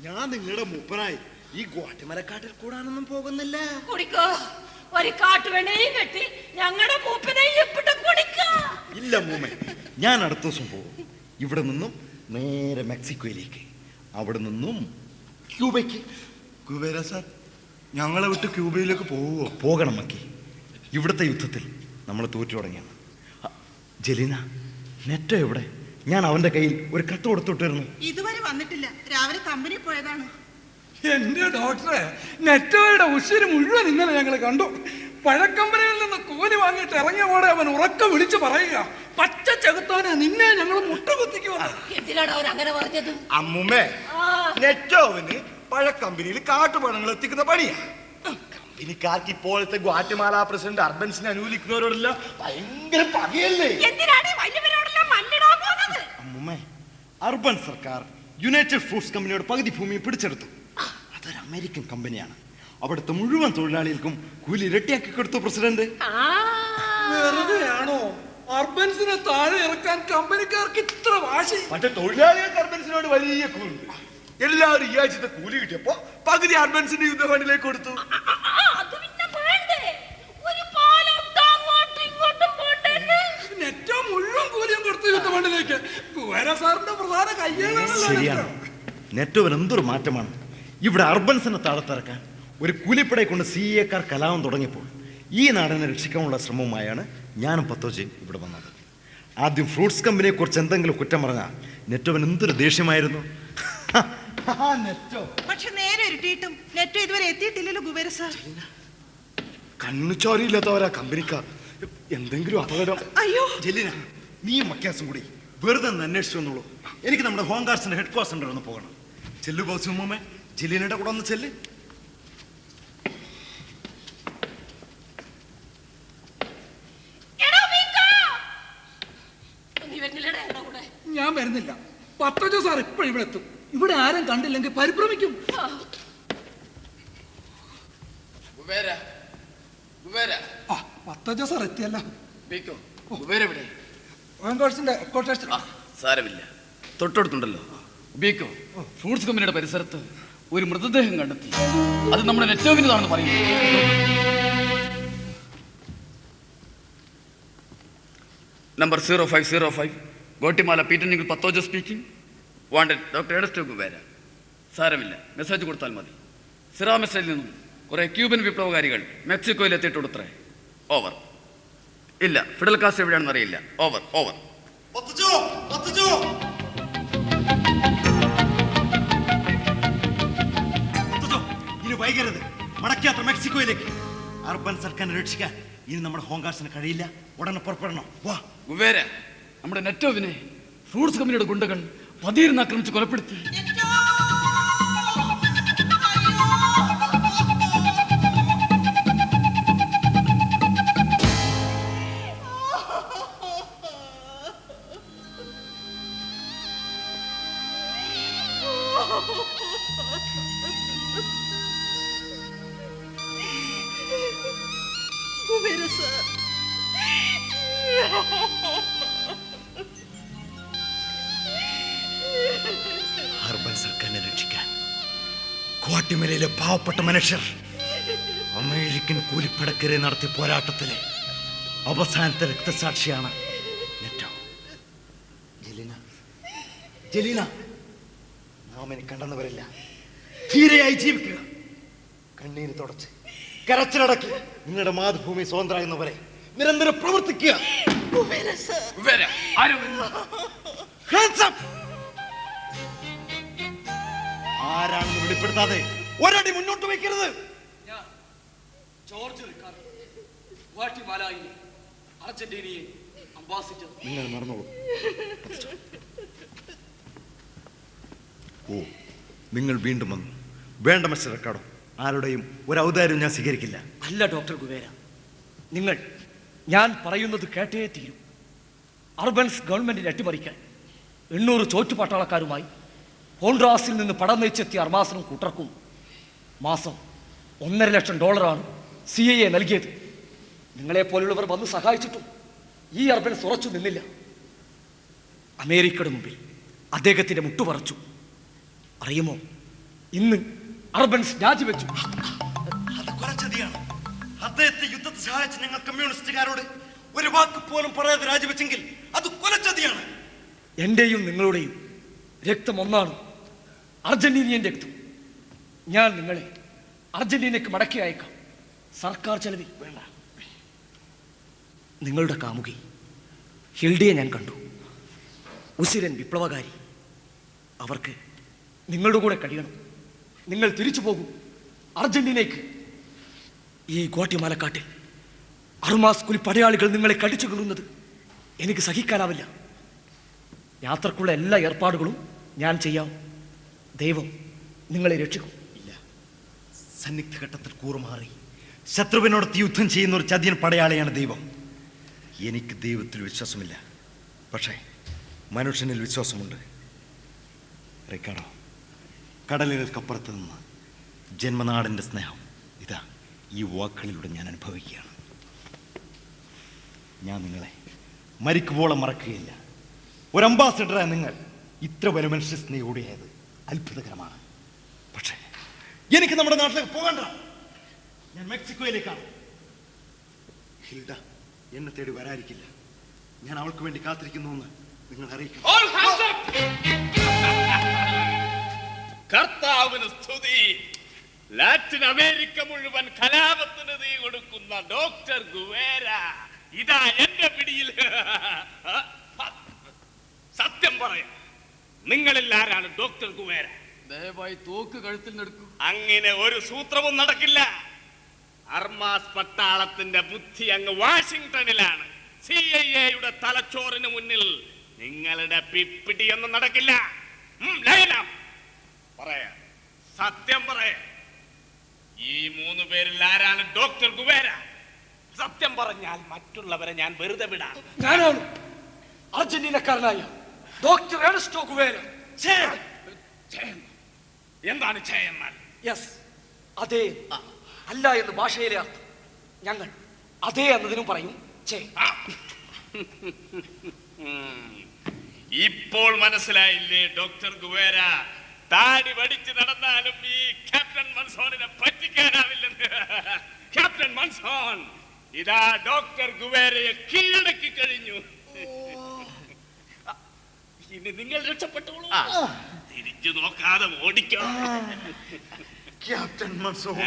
ഞാൻ നിങ്ങളുടെ മൂപ്പനായി ഈ ഗോട്ടിമലക്കാട്ടിൽ കൂടാനൊന്നും പോകുന്നില്ല. കുടിക്കോ ഒരു കാട്ടുവെണ്ണയും കെട്ടി ഞങ്ങളുടെ മൂപ്പനെയും കുടിക്കോ. ഇല്ല മൂമ്മ, ഞാൻ അടുത്ത ദിവസം പോകും. ഇവിടെ നിന്നും നേരെ മെക്സിക്കോയിലേക്ക്, അവിടെ നിന്നും ക്യൂബയ്ക്ക്. കുബേര സാർ, ഞങ്ങളെ വിട്ട് ക്യൂബയിലേക്ക് പോവുമോ? പോകണം മക്കി. ഇവിടുത്തെ യുദ്ധത്തിൽ നമ്മൾ തോറ്റു തുടങ്ങിയാണ്. ജലീന, നെറ്റോ എവിടെ? ഞാൻ അവന്റെ കയ്യിൽ ഒരു കത്ത് കൊടുത്തിട്ടിരുന്നു. ഇതുവരെ വന്നിട്ടില്ല. രാവിലെ കമ്പനി പോയതാണ്. എന്റെ ഡോക്ടറെ, നെറ്റോയുടെ ഉശിര് മുഴുവൻ ഇന്നലെ ഞങ്ങൾ കണ്ടു. പഴക്കമ്പനിയിൽ നിന്ന് കൂലി വാങ്ങിയിട്ട് ഇറങ്ങിയതോടെ അവൻ ഉറക്കം വിളിച്ചു പറയുക, പച്ച ചെകുത്താനെ നിന്നെ ഞങ്ങൾ മുട്ടുകുത്തിക്കുക. എന്തിനാണ് അവൻ അങ്ങനെ പറഞ്ഞത്? അമ്മുമ്മേ, നെറ്റോവിന് പഴക്കമ്പനിയിൽ കാട്ടുപഴങ്ങൾ എത്തിക്കുന്ന പണിയാ. കമ്പനിക്കാർക്ക് ഇപ്പോഴത്തെ ഗ്വാറ്റമാല പ്രസിഡന്റ് അർബൻസിനെ അനുകൂലിക്കുന്നവരോടല്ല ഭയങ്കര പകയല്ലേ. അമ്മുമ്മേ, അർബൻ സർക്കാർ യുണൈറ്റഡ് ഫ്രൂട്ട്സ് കമ്പനിയുടെ പകുതി ഭൂമി പിടിച്ചെടുത്തു. അതൊരു അമേരിക്കൻ കമ്പനിയാണ്. അവിടുത്തെ മുഴുവൻ തൊഴിലാളികൾക്കും കൂലി ഇരട്ടിയാക്കി കൊടുത്തു പ്രസിഡന്റ്. വെറുതെയാണോ അർബൻസിനെ താഴെ ഇറക്കാൻ കമ്പനിക്കാർക്ക് ഇത്ര വാശി? മറ്റേ തൊഴിലാളികൾക്ക് അർബൻസിനോട് വലിയ കൂലി. എല്ലാവരും ഈ ആഴ്ചത്തെ കൂലി കിട്ടിയപ്പോ പകുതി അർബൻസിന്റെ യുദ്ധ ഫണ്ടിലേക്ക് കൊടുത്തു. ഗുവേര സാറിന്റെ പ്രധാന കയ്യാണല്ലോ. ശരിയാണ്. നെറ്റോവിന് എന്തൊരു മാറ്റമാണ്. ഇവിടെ അർബൻസിനെ താഴത്തിറക്കാൻ ഒരു കൂലിപ്പടയെ കൊണ്ട് CA-ക്കാർ കലാപം തുടങ്ങിയപ്പോൾ ഈ നാടിനെ രക്ഷിക്കാനുള്ള ശ്രമവുമായാണ് ഞാനും പത്തോജയും ഇവിടെ വന്നത്. ആദ്യം ഫ്രൂട്ട്സ് കമ്പനിയെ കുറിച്ച് എന്തെങ്കിലും കുറ്റം പറഞ്ഞാൽ നെറ്റോവിന് എന്തൊരു ദേഷ്യമായിരുന്നു. പക്ഷെ നേരെ ഇരുട്ടിയിട്ടും നെറ്റോ ഇതുവരെ എത്തിയിട്ടില്ലല്ലോ ഗുവേര സാർ. കണ്ണുചോരയില്ലാത്തവരാ കമ്പനിക്കാർ. എന്തെങ്കിലും അപകടം. അയ്യോ ജെല്ലിന, നീ മക്കാസും കൂടി വെറുതെ ഒന്ന് അന്വേഷിച്ചു വന്നോളൂ. എനിക്ക് നമ്മുടെ ഹോം ഗാർഡ്സിന്റെ ഹെഡ് ക്വാർട്ടർ ഒന്ന് പോകണം. ചെല്ലു ബോസ് ഉമ്മേ, ജെല്ലിനയുടെ കൂടെ ഒന്ന് ചെല്ല്. ഞാൻ വരുന്നില്ല. പത്തോജോ സാർ ഇപ്പോഴും ഇവിടെ എത്തും. ഇവിടെ ആരും കണ്ടില്ലെങ്കിൽ പരിഭ്രമിക്കും. പത്തോജോ സാർ എത്തിയല്ല. സാരമില്ല, തൊട്ടടുത്തുണ്ടല്ലോ. ബീക്കോ, ഫ്രൂട്ട്സ് കമ്പനിയുടെ പരിസരത്ത് ഒരു മൃതദേഹം കണ്ടെത്തി. അത് നമ്മുടെ നെറ്റോവിൻ്റെതാണെന്ന് പറയുന്നു. നമ്പർ 0505 ഗോട്ടിമാല പീറ്റനിങ്ങിൽ പത്തോജോ speaking. Wanted doctor Ernesto Guevara. സാരമില്ല, മെസ്സേജ് കൊടുത്താൽ മതി. സിറാമെസ്റ്റയിൽ നിന്നും കുറെ ക്യൂബൻ വിപ്ലവകാരികൾ മെക്സിക്കോയിൽ എത്തിയിട്ടുണ്ടത്രേ. ഓവർ. ഇല്ല, ഫിഡൽ കാസ്റ്റ് എവിടെയാണെന്ന് അറിയില്ല. Over over. ഇനി വൈകരുത്. മടക്കയാത്ര മെക്സിക്കോയിലേക്ക്. അർബൻ സർക്കാരിനെ രക്ഷിക്കാൻ ഇനി നമ്മുടെ ഹോം ഗാർഡ്സിന് കഴിയില്ല. ഉടനെ പുറപ്പെടണം. വാ ഗുവേര, നമ്മുടെ നെറ്റോവിനെ ഫ്രൂട്ട്സ് കമ്പനിയുടെ ഗുണ്ടകൾ പതിയിരുന്ന് ആക്രമിച്ച് കൊലപ്പെടുത്തി. ഗുവേര സാർ, അർബൻ സർക്കാരിനെ രക്ഷിക്കാൻ ഗോട്ടിമലയിലെ പാവപ്പെട്ട മനുഷ്യർ അമേരിക്കൻ കൂലിപ്പടക്കരെ നടത്തിയ പോരാട്ടത്തിലെ അവസാനത്തെ രക്തസാക്ഷിയാണ് നെറ്റോ. ജലീന, നാം എനിക്ക് കണ്ടെന്ന് വരില്ല. ധീരയായി ജീവിക്കുക. കണ്ണീര് തുടച്ച് കരച്ചിലടക്കി നിങ്ങളുടെ മാതൃഭൂമി സ്വതന്ത്രമാകുന്നവരെ നിരന്തരം പ്രവർത്തിക്കുക. ആരാണെന്ന് വെളിപ്പെടുത്താതെ ഒരടി മുന്നോട്ട് വയ്ക്കരുത്. ജോർജ് റിക്കാർഡോ, ഗുവാട്ടിമാലയിലെ അർജന്റീനിയൻ അംബാസിഡർ. നിങ്ങൾ മറന്നോളൂ. ഓ, നിങ്ങൾ വീണ്ടും വന്നു. വേണ്ട മിസ്റ്റർ റിക്കാർഡോ, ആരുടെയും ഒരു ഔദാര്യം ഞാൻ സ്വീകരിക്കില്ല. അല്ല ഡോക്ടർ ഗുവേര, നിങ്ങൾ ഞാൻ പറയുന്നത് കേട്ടേ തീരും. അർബൻസ് ഗവൺമെന്റിനെ അട്ടിമറിക്കാൻ 800 ചോറ്റുപാട്ടാളക്കാരുമായി ഹോൺഡ്രാസിൽ നിന്ന് പടം നയിച്ചെത്തിയ അർമാസനും കൂട്ടർക്കും മാസം $1.5 ലക്ഷം CIA നൽകിയത്. നിങ്ങളെപ്പോലുള്ളവർ വന്ന് സഹായിച്ചിട്ടും ഈ അർബൻസ് ഉറച്ചു നിന്നില്ല. അമേരിക്കയുടെ മുമ്പിൽ അദ്ദേഹത്തിന്റെ മുട്ടുപറച്ചു. അറിയുമോ, ഇന്ന് അർബൻസ് രാജിവെച്ചു. അത് കുറച്ചതിയാണ്. അദ്ദേഹത്തെ യുദ്ധത്തെ സഹായിച്ച ഞങ്ങൾ കമ്മ്യൂണിസ്റ്റുകാരോട് ഒരു വാക്ക് പോലും പറയാതെ രാജിവെച്ചെങ്കിൽ അത് കൊലച്ചതിയാണ്. എന്റെയും നിങ്ങളുടെയും രക്തം ഒന്നാണ്, അർജന്റീനിയൻ രക്തം. ഞാൻ നിങ്ങളെ അർജന്റീനയ്ക്ക് മടക്കി അയക്കാം, സർക്കാർ ചെലവിൽ. വേണ്ട. നിങ്ങളുടെ കാമുകി ഹിൽഡയെ ഞാൻ കണ്ടു. ഉസിരൻ വിപ്ലവകാരി. അവർക്ക് നിങ്ങളുടെ കൂടെ കഴിയണം. നിങ്ങൾ തിരിച്ചു പോകൂ അർജന്റീനയ്ക്ക്. ഈ ഗോട്ടിമാലക്കാട്ടിൽ അർമാസ് കുലി പടയാളികൾ നിങ്ങളെ കടിച്ചു കീറുന്നത് എനിക്ക് സഹിക്കാനാവില്ല. യാത്രക്കുള്ള എല്ലാ ഏർപ്പാടുകളും ഞാൻ ചെയ്യാം. ദൈവം നിങ്ങളെ രക്ഷിക്കും. ഇല്ല, സന്നിഗ്ധ ഘട്ടത്തിൽ കൂറുമാറി ശത്രുവിനോടൊത്ത് യുദ്ധം ചെയ്യുന്ന ഒരു ചതിയൻ പടയാളിയാണ് ദൈവം. എനിക്ക് ദൈവത്തിൽ വിശ്വാസമില്ല, പക്ഷേ മനുഷ്യനിൽ വിശ്വാസമുണ്ട്. റിക്കാർഡോ, കടലുകൾക്കപ്പുറത്ത് നിന്ന് ജന്മനാടിൻ്റെ സ്നേഹം ഇതാ ഈ വാക്കുകളിലൂടെ ഞാൻ അനുഭവിക്കുകയാണ്. ഞാൻ നിങ്ങളെ മരിക്കുവോളം മറക്കുകയില്ല. ഒരു അംബാസിഡറായ നിങ്ങൾ ഇത്ര വലിയ മനുഷ്യ സ്നേഹിയോടെയായത് അത്ഭുതകരമാണ്. പക്ഷേ എനിക്ക് നമ്മുടെ നാട്ടിലേക്ക് പോകണ്ട. ഞാൻ മെക്സിക്കോയിലേക്കാണ്. ഹിൽഡ എന്നെ തേടി വരാതിരിക്കില്ല. ഞാൻ അവൾക്ക് വേണ്ടി കാത്തിരിക്കുന്നു എന്ന് നിങ്ങൾ അറിയിക്കും. കർത്താവിന് സ്തുതി. ലാറ്റിൻ അമേരിക്ക മുഴുവൻ കലാപത്തിന് തീ കൊടുക്കുന്ന ഡോക്ടർ ഗുവേര ഇതാ എന്റെ പിടിയിൽ. സത്യം പറയാം, നിങ്ങളിൽ ആരാണ് ഡോക്ടർ ഗുവേര? ദയവായി തോക്ക് കഴുത്തിൽ നടക്കൂ. അങ്ങനെ ഒരു സൂത്രവും നടക്കില്ല. അർമാസ് പട്ടാളത്തിന്റെ ബുദ്ധി അങ്ങ് വാഷിംഗ്ടണിലാണ്. CIA-യുടെ തലച്ചോറിന് മുന്നിൽ നിങ്ങളുടെ പിപ്പിടിയൊന്നും നടക്കില്ല. പറയാ, സത്യം പറയാ, ഈ 3 പേരിൽ ആരാണ് ഡോക്ടർ ഗുവേര? സത്യം പറഞ്ഞാൽ മറ്റുള്ളവരെ ഞാൻ വെറുതെ വിടാം. ഞാനാണ് അർജന്റീനക്കാരനായ ഡോക്ടർ ഏണസ്റ്റോ ഗുവേര. എന്താണ് ചെയ്യന്നാൽ? യെസ്, അതെ അല്ല എന്ന് ഭാഷയിലെ അർത്ഥം. ഞങ്ങൾ അതെ എന്നതിനും പറയും ചേ. ഇപ്പോൾ മനസ്സിലായില്ലേ ഡോക്ടർ ഗുവേര? താടി വടിച്ച് നടന്നാലും ഈ ക്യാപ്റ്റൻ മൻസോണിനെ പറ്റിക്കാനാവില്ലെന്ന്. ക്യാപ്റ്റൻ മൻസോൺ ഇതാ ഡോക്ടർ ഗുവേരയെ കീഴടക്കി കഴിഞ്ഞു. ഇനി നിങ്ങൾ രക്ഷപ്പെട്ടോളൂ. തിരിച്ചു നോക്കാതെ ഓടിക്കോ. ക്യാപ്റ്റൻ മൻസോൺ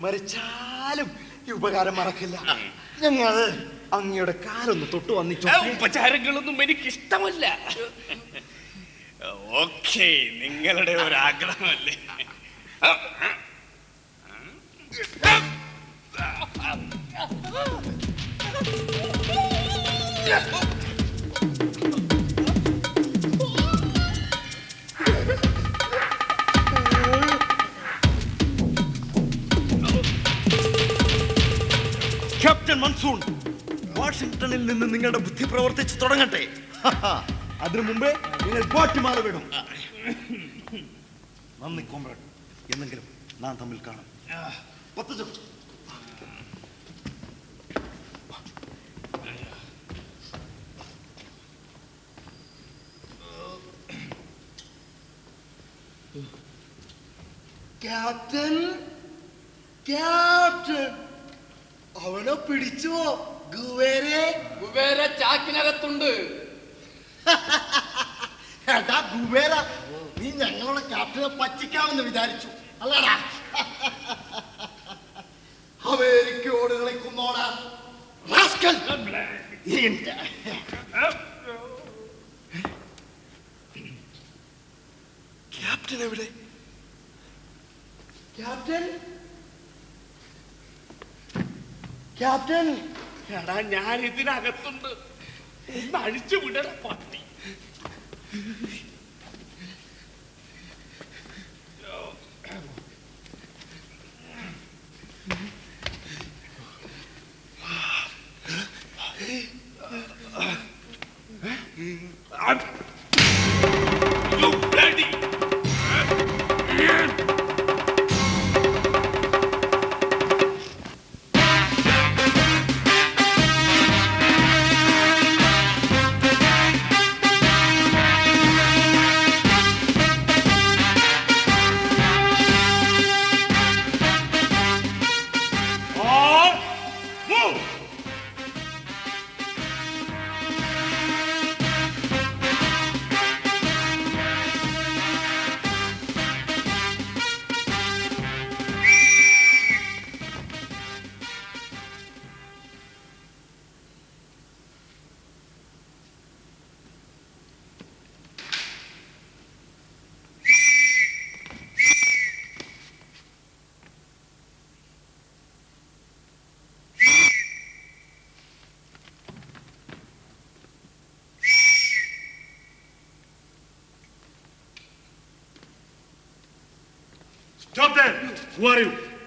മരിച്ചാലും ഈ ഉപകാരം മറക്കില്ല. ഞങ്ങൾ അങ്ങയുടെ കാലൊന്ന് തൊട്ടു വന്നിട്ടുണ്ട്. ഉപചാരങ്ങളൊന്നും എനിക്ക് ഇഷ്ടമല്ല. ഓക്കേ, നിങ്ങളുടെ ഒരു ആഗ്രഹമല്ലേ. ക്യാപ്റ്റൻ മൻസൂൺ, വാഷിംഗ്ടണിൽ നിന്ന് നിങ്ങളുടെ ബുദ്ധി പ്രവർത്തിച്ചു തുടങ്ങട്ടെ. അതിനു മുമ്പേ നിങ്ങൾ ഗോട്ടിമാല വിടും. നന്ദി കോമ്രേഡ്. എന്നെങ്കിലും നാം തമ്മിൽ കാണും. ക്യാപ്റ്റൻ, ക്യാപ്റ്റൻ, അവനെ പിടിച്ചോ? ഗുവേരെ? ഗുവേര ചാക്കിനകത്തുണ്ട്. എടാ ഗുവേര, നീ ഞങ്ങളുടെ ക്യാപ്റ്റനെ പറ്റിക്കാമെന്ന് വിചാരിച്ചു അല്ലടാ? അമേരിക്കയോട് കളിക്കുന്നോടാ റാസ്കൽ. ക്യാപ്റ്റൻ എവിടെ? Captain, captain. എടാ, ഞാൻ ഇതിനകത്തുണ്ട്. ഒന്ന് അഴിച്ചു വിടണ പട്ടി. You bloody!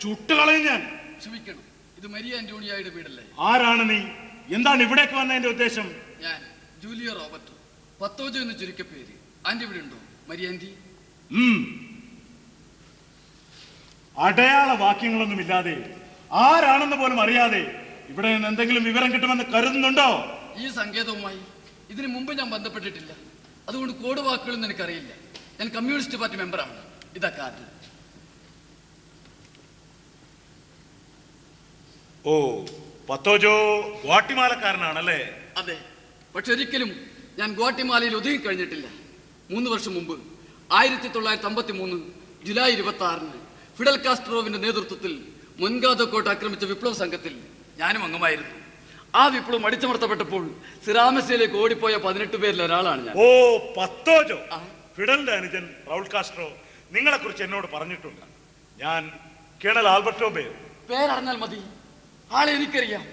ചുട്ടുകളയും ഞാൻ. ക്ഷമിക്കണം, ഇത് മരിയ ആന്റോണിയായുടെ വീടല്ലേ? ആരാണ് നീ? എന്താണ് ഇവിടേക്ക് വന്നതിന്റെ ഉദ്ദേശം? ഞാൻ ജൂലിയ റോബർട്ട്, പത്തോജോ എന്ന് ചുരുക്കപ്പേര്. ആന്റി ഇവിടെ ഉണ്ടോ? Maria anti? അടയാള വാക്യങ്ങളൊന്നും ഇല്ലാതെ, ആരാണെന്ന് പോലും അറിയാതെ ഇവിടെ നിന്ന് എന്തെങ്കിലും വിവരം കിട്ടുമെന്ന് കരുതുന്നുണ്ടോ? ഈ സങ്കേതവുമായി ഇതിനു മുമ്പ് ഞാൻ ബന്ധപ്പെട്ടിട്ടില്ല. അതുകൊണ്ട് കോഡ് വാക്കുകളൊന്നും എനിക്കറിയില്ല. ഞാൻ കമ്മ്യൂണിസ്റ്റ് പാർട്ടി മെമ്പറാണ്. ഇതാ കാർഡ്. ഓ, പത്തോജോ ഗ്വാട്ടിമാലക്കാരനാണല്ലേ? അതെ, പക്ഷെ ഒരിക്കലും ഞാൻ ഗ്വാട്ടിമാലയിൽ ഒതുങ്ങി കഴിഞ്ഞിട്ടില്ല. 3 വർഷം മുമ്പ് 1953 ജൂലൈ 26 ഫിഡൽ കാസ്ട്രോവിന്റെ നേതൃത്വത്തിൽ മുൻഗാദോ കോട്ട ആക്രമിച്ച വിപ്ലവ സംഘത്തിൽ ഞാനും അംഗമായിരുന്നു. ആ വിപ്ലവം അടിച്ചമർത്തപ്പെട്ടപ്പോൾ സിറാമസയിലേക്ക് ഓടിപ്പോയ 18 പേരിൽ ഒരാളാണ് ഞാൻ. ഓ പത്തോജോ, ഫിഡലിന്റെ അനുജൻ റൗൾ കാസ്ട്രോ നിങ്ങളെ കുറിച്ച് എന്നോട് പറഞ്ഞിട്ടുണ്ട്. ഞാൻ കേണൽ ആൽബർട്ടോ ബേ. പേരറിഞ്ഞാൽ മതി, ആളെ എനിക്കറിയാം.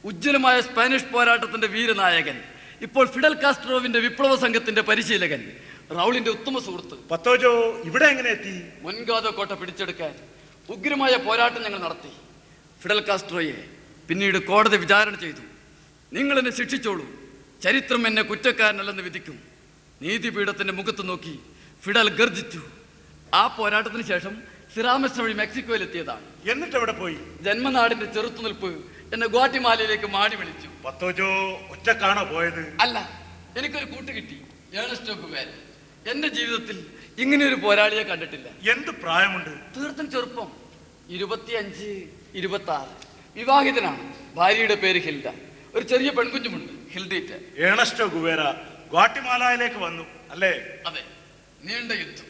ഉജ്ജ്വലമായ സ്പാനിഷ് പോരാട്ടത്തിന്റെ വീരനായകൻ, ഇപ്പോൾ ഫിഡൽ കാസ്ട്രോവിന്റെ വിപ്ലവ സംഘത്തിന്റെ പരിശീലകൻ, റൗളിന്റെ ഉത്തമ സുഹൃത്ത്. പത്തോജോ ഇവിടെ എങ്ങനെ എത്തി? മുൻഗാദോ കോട്ട പിടിച്ചെടുക്കാൻ ഉഗ്രമായ പോരാട്ടം ഞങ്ങൾ നടത്തി. ഫിഡൽ കാസ്ട്രോയെ പിന്നീട് കോടതി വിചാരണ ചെയ്തു. നിങ്ങൾ എന്നെ ശിക്ഷിച്ചോളൂ, ചരിത്രം എന്നെ കുറ്റക്കാരനല്ലെന്ന് വിധിക്കും. നീതിപീഠത്തിന്റെ മുഖത്ത് നോക്കി ഫിഡൽ ഗർജിച്ചു. ആ പോരാട്ടത്തിന് ശേഷം സിറാമസ് വഴി മെക്സിക്കോയിൽ എത്തിയതാണ്. എന്നിട്ട് എവിടെ പോയി? ജന്മനാടിന്റെ ചെറുത്തുനിൽപ്പ് എന്നെ ഗ്വാട്ടിമാലയിലേക്ക് മാടി വിളിച്ചു. പത്തോജോ ഒറ്റക്കാണോ പോയത്? അല്ല, എനിക്കൊരു കൂട്ട് കിട്ടി, ഏണസ്റ്റോ ഗുവേര. എന്റെ ജീവിതത്തിൽ ഇങ്ങനെയൊരു പോരാളിയെ കണ്ടിട്ടില്ല. എന്ത് പ്രായമുണ്ട്? തീർത്തും ചെറുപ്പം, 25, 26. വിവാഹിതനാണ്. ഭാര്യയുടെ പേര് ഹിൽഡ. ഒരു ചെറിയ പെൺകുഞ്ഞുമുണ്ട്, ഹിൽഡീറ്റ. ഏണസ്റ്റോ ഗുവേര ഗ്വാട്ടിമാലയിലേക്ക് വന്നു അല്ലേ? അതെ. നീണ്ട യുദ്ധം,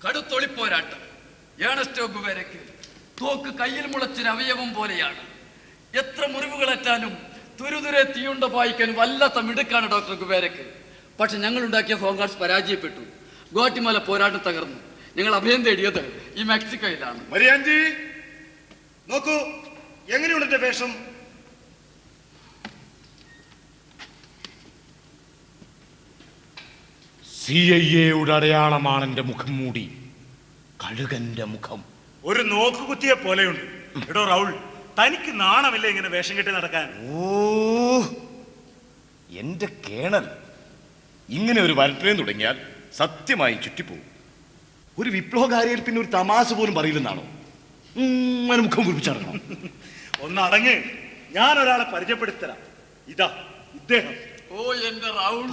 കടുത്തൊളിപ്പോരാട്ടം. ഏണസ്റ്റോ ഗുവേരയ്ക്ക് തോക്ക് കയ്യിൽ മുളച്ചൊരു അവയവം പോലെയാണ്. എത്ര മുറിവുകളേറ്റാലും തുരുതുരെ തീയുണ്ട പായിക്കാൻ വല്ലാത്ത മിടുക്കാണ് ഡോക്ടർ ഗുവേരയ്ക്ക്. പക്ഷെ ഞങ്ങൾ ഉണ്ടാക്കിയ ഹോംഗാർഡ്സ് പരാജയപ്പെട്ടു. ഗ്വാട്ടിമാല പോരാട്ടം തകർന്നു. ഞങ്ങൾ അഭയം തേടിയത് ഈ മെക്സിക്കോയിലാണ്. മരിയാൻജി, നോക്കൂ, എങ്ങനെയുണ്ട് എന്റെ വേഷം? CIA-യുടെ അടയാളമാണ് എന്റെ മുഖം മൂടി, കഴുകന്റെ മുഖം. ഒരു നോക്കുകുത്തിയെ പോലെയുണ്ട്. എടോ റൗൾ, തനിക്ക് നാണമില്ല ഇങ്ങനെ വേഷം കെട്ടി നടക്കാൻ? ഓ, എന്റെ കേണൽ, ഇങ്ങനെ ഒരു വരട്ടേൻ തുടങ്ങിയാൽ സത്യമായി ചുറ്റിപ്പോകും. ഒരു വിപ്ലവകാരിയിൽ പിന്നെ ഒരു തമാശ പോലും പറയില്ലെന്നാണോ? മുഖം കുറിപ്പിച്ചടങ്ങണം. ഒന്നടങ്ങ്, ഞാൻ ഒരാളെ പരിചയപ്പെടുത്തരാം. ഇതാ ഇദ്ദേഹം. ഓ എന്റെ റൗൾ,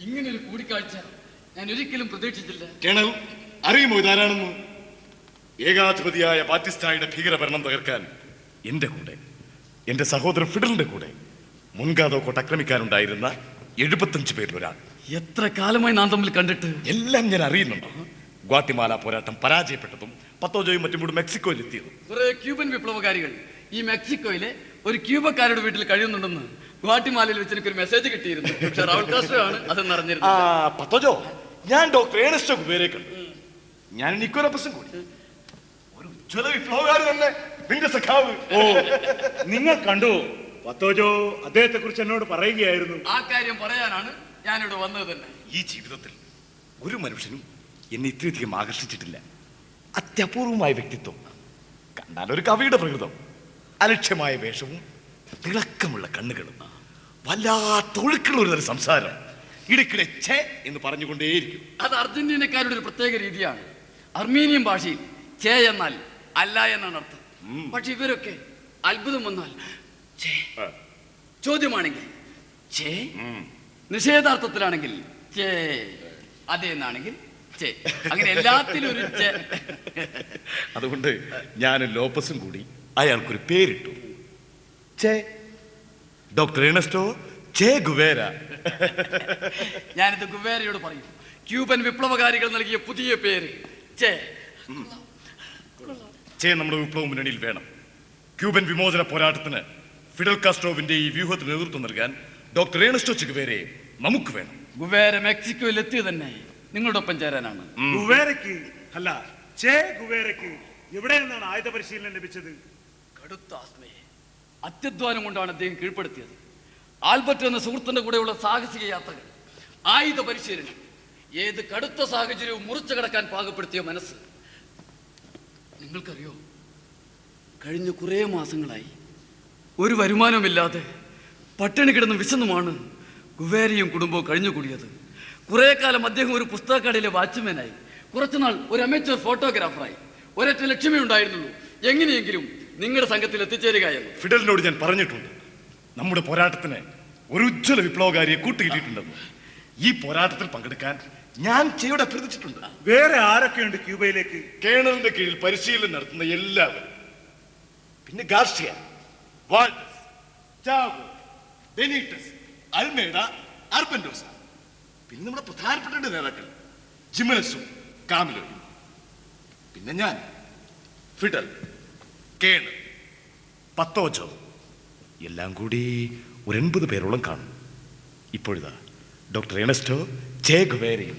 ഇങ്ങനെ ഒരു കൂടിക്കാഴ്ച ഞാൻ ഒരിക്കലും പ്രതീക്ഷിച്ചില്ല. കേണൽ, അറിയുമോ ഇതാരാണെന്ന്? ഏകാധിപതിയായ ബാറ്റിസ്റ്റായുടെ ഭീകരഭരണം തകർക്കാൻ എന്റെ കൂടെ, എന്റെ സഹോദരൻ ഫിഡലിന്റെ കൂടെ മുൻഗാദോ കോട്ട ആക്രമിക്കാനുണ്ടായിരുന്ന 75 പേരിൽ ഒരാൾ. എത്ര കാലമായി നാം തമ്മിൽ കണ്ടിട്ട്? എല്ലാം ഞാൻ അറിയുന്നുണ്ട്. ഗ്വാട്ടിമാല പോരാട്ടം പരാജയപ്പെട്ടതും പത്തോജോയും മറ്റും കൂടി മെക്സിക്കോയിൽ എത്തിയതും. കുറെ ക്യൂബൻ വിപ്ലവകാരികൾ ഈ മെക്സിക്കോയിലെ ഒരു ക്യൂബക്കാരുടെ വീട്ടിൽ കഴിയുന്നുണ്ടെന്ന് ഗ്വാട്ടിമാലയിൽ വെച്ച് എനിക്കൊരു മെസ്സേജ് കിട്ടിയിരുന്നു. പക്ഷെ റൗൾ കാസ്ട്രോ ആണ് അതെന്ന് അറിഞ്ഞിരുന്നു. പത്തോജോ, ഞാൻ ഡോക്ടർ ഏണസ്റ്റോ ഗുവേരയെ കണ്ടു. ഞാൻ നിക്കോലപ്പസും കൂടി. ഒരു ഉജ്ജ്വല വിപ്ലവകാരി തന്നെ, നിന്റെ സഖാവ്. ഓ, നിങ്ങൾ കണ്ടു? പത്തോജോ അദ്ദേഹത്തെ കുറിച്ച് എന്നോട് പറയുകയായിരുന്നു. ആ കാര്യം പറയാനാണ് ഞാനിവിടെ വന്നത് തന്നെ. ഈ ജീവിതത്തിൽ ഒരു മനുഷ്യനും എന്നെ ഇത്രയധികം ആകർഷിച്ചിട്ടില്ല. അത്യപൂർവമായ വ്യക്തിത്വം, കണ്ടാൽ ഒരു കവിയുടെ പ്രകൃതം, അലക്ഷ്യമായ വേഷവും തിളക്കമുള്ള കണ്ണുകളും, വല്ലാത്ത ഒഴുക്കുള്ള ഒരു സംസാരം, ഇടയ്ക്കിടെ ഛേ എന്ന് പറഞ്ഞുകൊണ്ടേയിരിക്കും. അത് അർജന്റീനക്കാരുടെ ഒരു പ്രത്യേക രീതിയാണ്. അർമീനിയൻ ഭാഷയിൽ ഛേ എന്നാൽ അല്ല എന്നാണ് അർത്ഥം. പക്ഷെ ഇവരൊക്കെ അത്ഭുതം വന്നാൽ ഛേ, ചോദ്യമാണെങ്കിൽ ഛേ, നിഷേധാർത്ഥത്തിലാണെങ്കിൽ ഛേ, അതെ എന്നാണെങ്കിൽ ഛേ, അങ്ങനെ എല്ലാത്തിലും ഒരു ഛേ. അതുകൊണ്ട് ഞാനും ലോപ്പസും കൂടി അയാൾക്കൊരു പേരിട്ടു, ഛേ, ഡോക്ടർ ഏണസ്റ്റോ ചേ ഗുവേര. ഞാനിത് ഗുവേരയോട് പറയും. ക്യൂബൻ വിപ്ലവകാരികൾ നൽകിയ പുതിയ പേര് ചേ. ചേ നമ്മുടെ വിപ്ലവ മുന്നണിയിൽ വേണം. ക്യൂബൻ വിമോചന പോരാട്ടത്തിന് ഫിഡൽ കാസ്ട്രോവിന്റെ ഈ വ്യൂഹത്തിന് നേതൃത്വം നൽകാൻ ഡോക്ടർ ഏണസ്റ്റോ ചെ ഗുവേരയെ നമുക്ക് വേണം. ഗുവേര മെക്സിക്കോയിൽ എത്തിയത് തന്നെ നിങ്ങളുടെ ഒപ്പം ചേരാനാണ്. ഗുവേരയ്ക്ക് അല്ല, ചേ ഗുവേരയ്ക്ക് എവിടെ നിന്നാണ് ആയുധ പരിശീലനം ലഭിച്ചത്? കടുത്ത ആസ്മയെ അത്യധ്വാനം കൊണ്ടാണ് അദ്ദേഹം കീഴ്പ്പെടുത്തിയത്. ആൽബർട്ട് എന്ന സുഹൃത്തിന്റെ കൂടെയുള്ള സാഹസിക യാത്രകൾ, ആയുധ പരിശീലനം, ഏത് കടുത്ത സാഹചര്യവും മുറിച്ചു കടക്കാൻ പാകപ്പെടുത്തിയ മനസ്സ്. നിങ്ങൾക്കറിയോ, കഴിഞ്ഞ കുറേ മാസങ്ങളായി ഒരു വരുമാനവുമില്ലാതെ പട്ടിണി കിടന്ന് വിശന്നുമാണ് ഗുവേരയും കുടുംബവും കഴിഞ്ഞുകൂടിയത്. കുറേ കാലം അദ്ദേഹം ഒരു പുസ്തകക്കടയിലെ വാച്ച്മാനായി, കുറച്ചുനാൾ ഒരു അമേച്ചർ ഫോട്ടോഗ്രാഫറായി. ഒരൊറ്റ ലക്ഷ്യമേ ഉണ്ടായിരുന്നുള്ളൂ, എങ്ങനെയെങ്കിലും നിങ്ങളുടെ സംഘത്തിൽ എത്തിച്ചേരുക എന്ന്. ഫിഡലിനോട് ഞാൻ പറഞ്ഞിട്ടുണ്ട്, നമ്മുടെ പോരാട്ടത്തിന് ഒരു ഉജ്ജ്വല വിപ്ലവകാരിയെ കൂട്ടുകിട്ടിയിട്ടുണ്ടെന്ന്. ഈ പോരാട്ടത്തിൽ പങ്കെടുക്കാൻ ഞാൻ ചെയ്യോടെ അഭ്യർത്ഥിച്ചിട്ടുണ്ട്. വേറെ ആരൊക്കെയുണ്ട് ക്യൂബയിലേക്ക്? കേണലിന്റെ കീഴിൽ പരിശീലനം നടത്തുന്ന എല്ലാവരും, പിന്നെ ഗാർഷ്യ, വാൾട്ടസ്, ചാവോ, ബെനീറ്റസ്, അൽമേഡ, അർബൻഡോസ. പിന്നെ നമ്മുടെ പ്രധാനപ്പെട്ട രണ്ട് നേതാക്കൾ ജിമനസും കാമിലോയും, പിന്നെ ഞാൻ ഫിഡൽ, കേണൽ, പത്തോജോ, എല്ലാം കൂടി ഒരു 80 പേരോളം കാണും. ഇപ്പോഴിതാ ഡോക്ടർ എർണസ്റ്റോ ചെ ഗുവേരയും